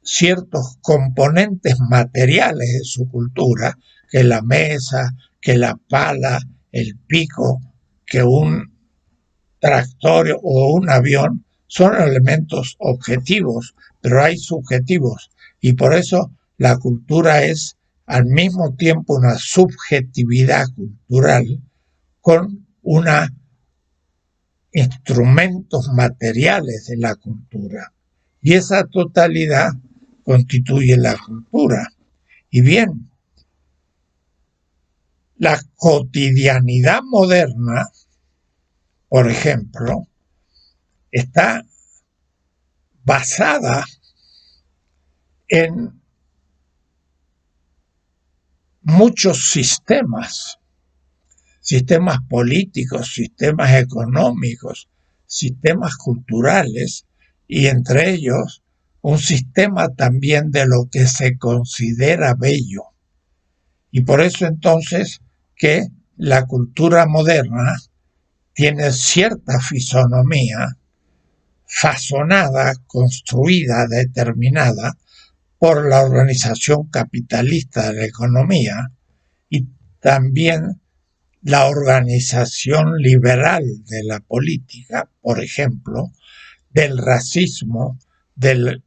ciertos componentes materiales de su cultura, que la mesa, que la pala, el pico, que un tractor o un avión, son elementos objetivos, pero hay subjetivos, y por eso la cultura es al mismo tiempo una subjetividad cultural con una instrumentos materiales de la cultura. Y esa totalidad constituye la cultura. Y bien, la cotidianidad moderna, por ejemplo, está basada en muchos sistemas políticos, sistemas económicos, sistemas culturales, y entre ellos un sistema también de lo que se considera bello. Y por eso entonces que la cultura moderna tiene cierta fisonomía fasonada, construida, determinada por la organización capitalista de la economía y también la organización liberal de la política, por ejemplo, del racismo, del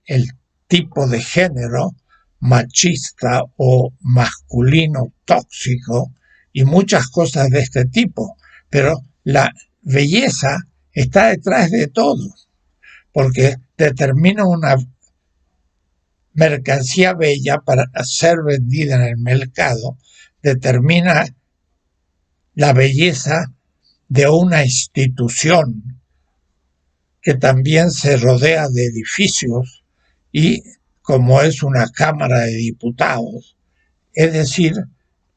tipo de género machista o masculino tóxico y muchas cosas de este tipo. Pero la belleza está detrás de todo, porque determina una mercancía bella para ser vendida en el mercado, determina la belleza de una institución que también se rodea de edificios y como es una Cámara de Diputados, es decir,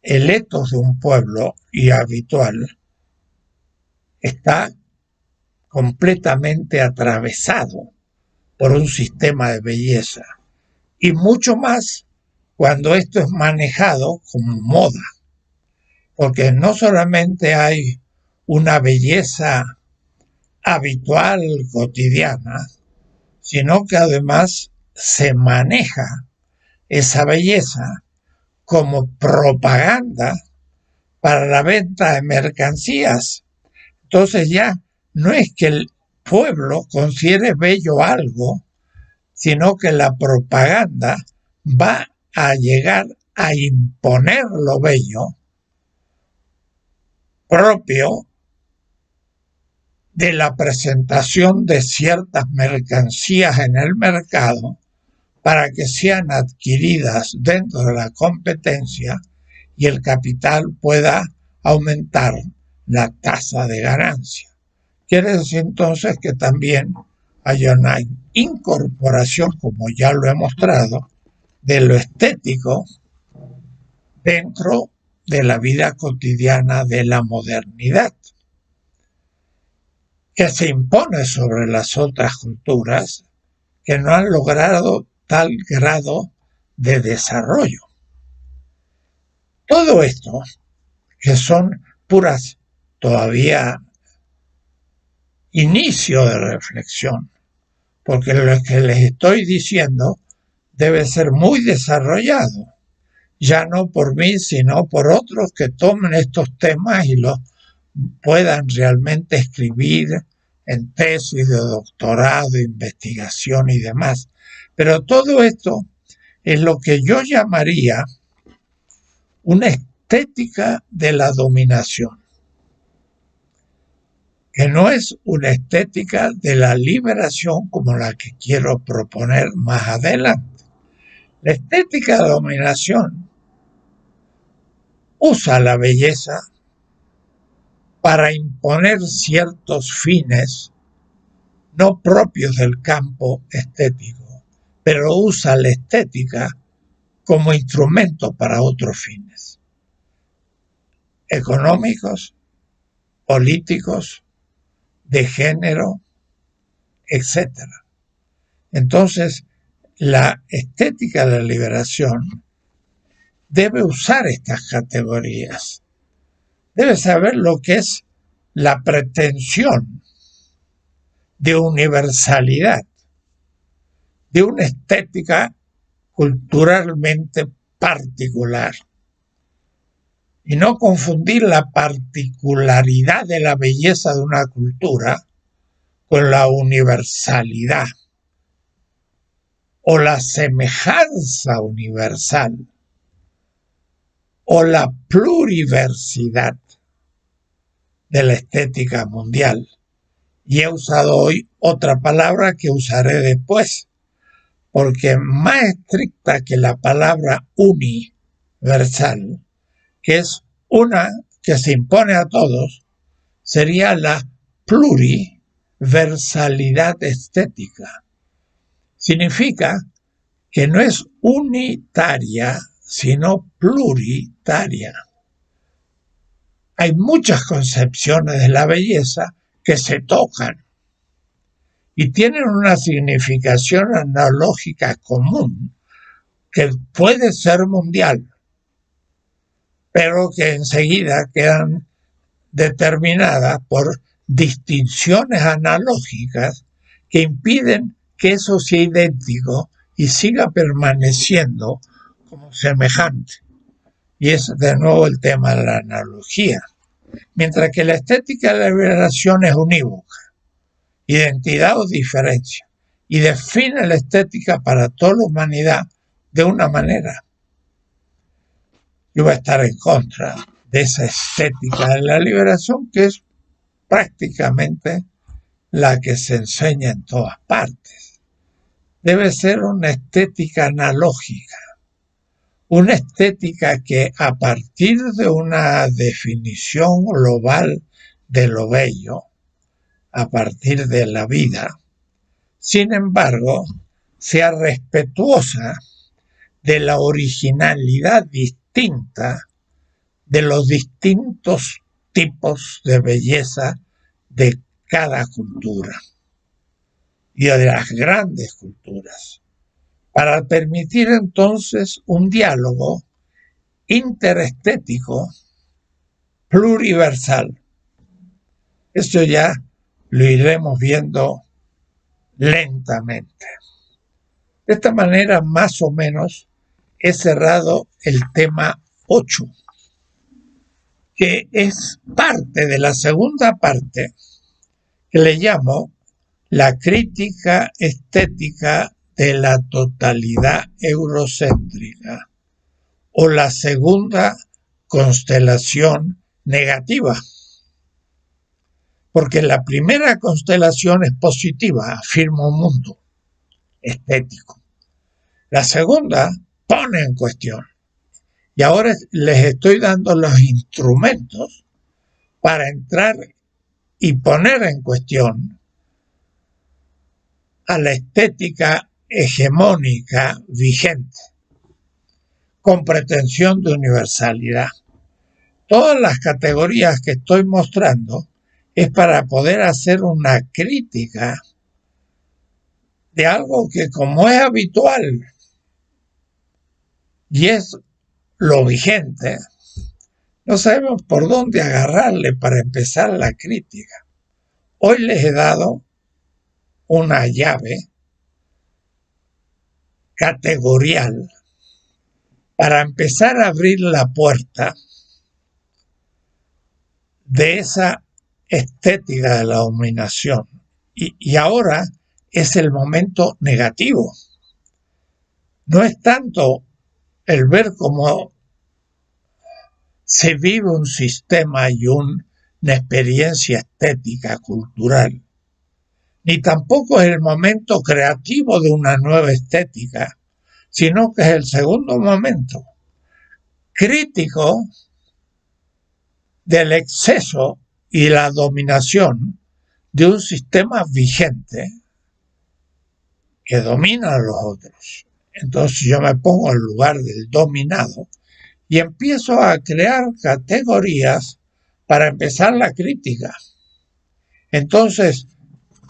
el etos de un pueblo y habitual está completamente atravesado por un sistema de belleza y mucho más cuando esto es manejado como moda, porque no solamente hay una belleza habitual, cotidiana, sino que además se maneja esa belleza como propaganda para la venta de mercancías. Entonces ya no es que el pueblo considere bello algo, sino que la propaganda va a llegar a imponer lo bello propio de la presentación de ciertas mercancías en el mercado para que sean adquiridas dentro de la competencia y el capital pueda aumentar la tasa de ganancia. Quiere decir entonces que también hay una incorporación, como ya lo he mostrado, de lo estético dentro de la vida cotidiana de la modernidad, que se impone sobre las otras culturas que no han logrado tal grado de desarrollo. Todo esto, que son puras todavía inicio de reflexión, porque lo que les estoy diciendo debe ser muy desarrollado, ya no por mí, sino por otros que tomen estos temas y los puedan realmente escribir en tesis de doctorado, investigación y demás. Pero todo esto es lo que yo llamaría una estética de la dominación, que no es una estética de la liberación como la que quiero proponer más adelante. La estética de dominación usa la belleza para imponer ciertos fines no propios del campo estético, pero usa la estética como instrumento para otros fines económicos, políticos, de género, etc. Entonces, la estética de la liberación debe usar estas categorías. Debe saber lo que es la pretensión de universalidad, de una estética culturalmente particular. Y no confundir la particularidad de la belleza de una cultura con la universalidad o la semejanza universal o la pluriversidad de la estética mundial. Y he usado hoy otra palabra que usaré después, porque más estricta que la palabra universal, que es una que se impone a todos, sería la pluriversalidad estética. Significa que no es unitaria, sino pluritaria. Hay muchas concepciones de la belleza que se tocan y tienen una significación analógica común que puede ser mundial, pero que enseguida quedan determinadas por distinciones analógicas que impiden que eso sea idéntico y siga permaneciendo como semejante. Y es de nuevo el tema de la analogía. Mientras que la estética de la liberación es unívoca, identidad o diferencia, y define la estética para toda la humanidad de una manera. Yo voy a estar en contra de esa estética de la liberación, que es prácticamente la que se enseña en todas partes. Debe ser una estética analógica, una estética que a partir de una definición global de lo bello, a partir de la vida, sin embargo, sea respetuosa de la originalidad distinta de los distintos tipos de belleza de cada cultura y de las grandes culturas, para permitir entonces un diálogo interestético pluriversal. Esto ya lo iremos viendo lentamente. De esta manera, más o menos, he cerrado el tema 8, que es parte de la segunda parte que le llamo la crítica estética de la totalidad eurocéntrica o la segunda constelación negativa. Porque la primera constelación es positiva, afirma un mundo estético. La segunda pone en cuestión. Y ahora les estoy dando los instrumentos para entrar y poner en cuestión a la estética hegemónica vigente, con pretensión de universalidad. Todas las categorías que estoy mostrando es para poder hacer una crítica de algo que, como es habitual y es lo vigente, no sabemos por dónde agarrarle para empezar la crítica. Hoy les he dado una llave categorial para empezar a abrir la puerta de esa estética de la dominación. Y ahora es el momento negativo. No es tanto el ver cómo se vive un sistema y una experiencia estética cultural, ni tampoco es el momento creativo de una nueva estética, sino que es el segundo momento crítico del exceso y la dominación de un sistema vigente que domina a los otros. Entonces yo me pongo en lugar del dominado y empiezo a crear categorías para empezar la crítica. Entonces,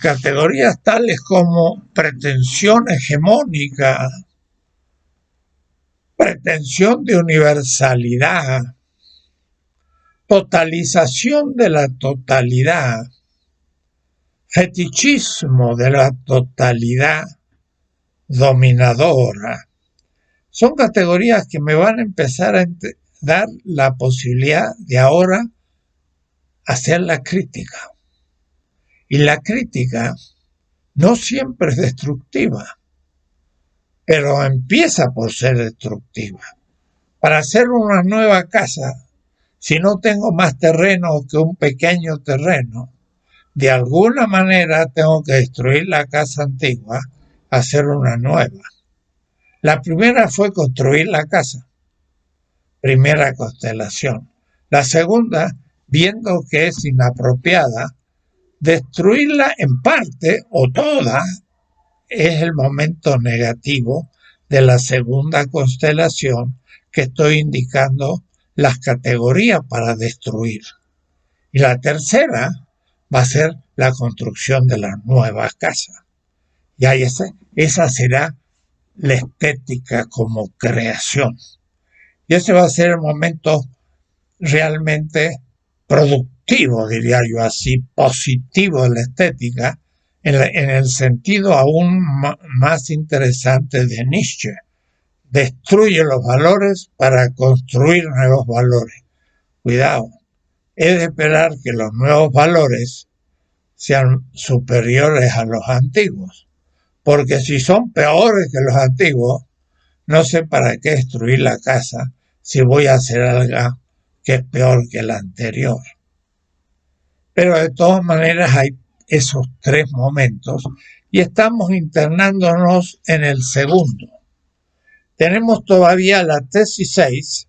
categorías tales como pretensión hegemónica, pretensión de universalidad, totalización de la totalidad, fetichismo de la totalidad dominadora. Son categorías que me van a empezar a dar la posibilidad de ahora hacer la crítica. Y la crítica no siempre es destructiva, pero empieza por ser destructiva. Para hacer una nueva casa, si no tengo más terreno que un pequeño terreno, de alguna manera tengo que destruir la casa antigua, hacer una nueva. La primera fue construir la casa, primera constelación. La segunda, viendo que es inapropiada, destruirla en parte o toda es el momento negativo de la segunda constelación, que estoy indicando las categorías para destruir. Y la tercera va a ser la construcción de la nueva casa. Y ahí esa será la estética como creación. Y ese va a ser el momento realmente productivo, diría yo así, positivo de la estética, en el sentido aún más interesante de Nietzsche. Destruye los valores para construir nuevos valores. Cuidado, es de esperar que los nuevos valores sean superiores a los antiguos, porque si son peores que los antiguos, no sé para qué destruir la casa si voy a hacer algo que es peor que la anterior. Pero de todas maneras hay esos tres momentos y estamos internándonos en el segundo. Tenemos todavía la tesis 6,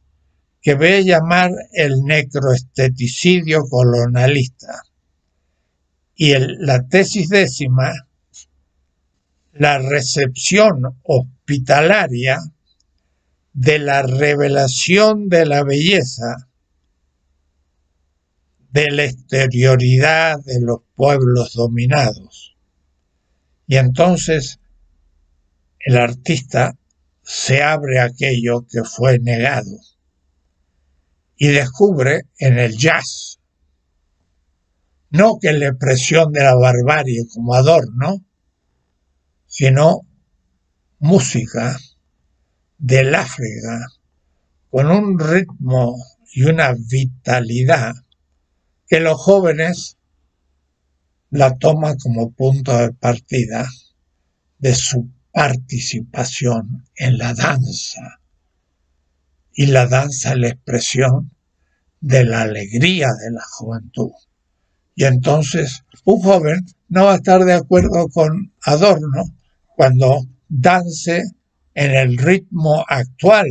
que voy a llamar el necroesteticiddio colonialista, y la tesis 10, la recepción hospitalaria de la revelación de la belleza de la exterioridad de los pueblos dominados. Y entonces el artista se abre a aquello que fue negado y descubre en el jazz, no que la expresión de la barbarie como adorno, sino música del África con un ritmo y una vitalidad que los jóvenes la toman como punto de partida de su participación en la danza. Y la danza es la expresión de la alegría de la juventud. Y entonces un joven no va a estar de acuerdo con Adorno cuando dance en el ritmo actual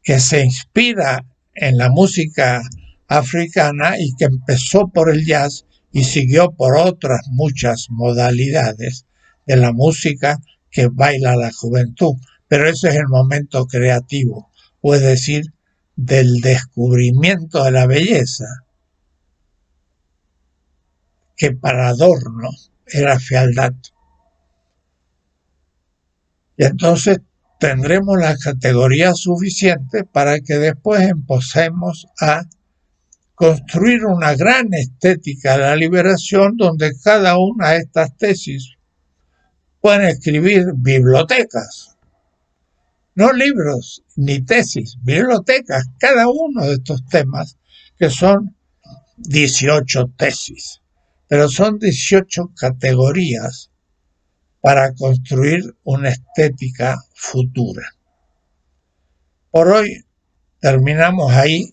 que se inspira en la música africana y que empezó por el jazz y siguió por otras muchas modalidades de la música que baila la juventud. Pero ese es el momento creativo, o es decir, del descubrimiento de la belleza, que para Adorno era fealdad. Y entonces tendremos la categoría suficiente para que después empecemos a construir una gran estética de la liberación donde cada una de estas tesis pueden escribir bibliotecas, no libros ni tesis, bibliotecas, cada uno de estos temas, que son 18 tesis, pero son 18 categorías para construir una estética futura. Por hoy terminamos ahí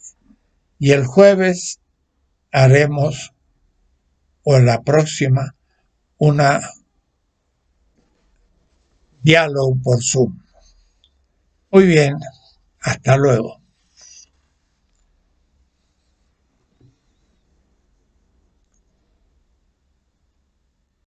y el jueves haremos, o en la próxima, una diálogo por Zoom. Muy bien, hasta luego.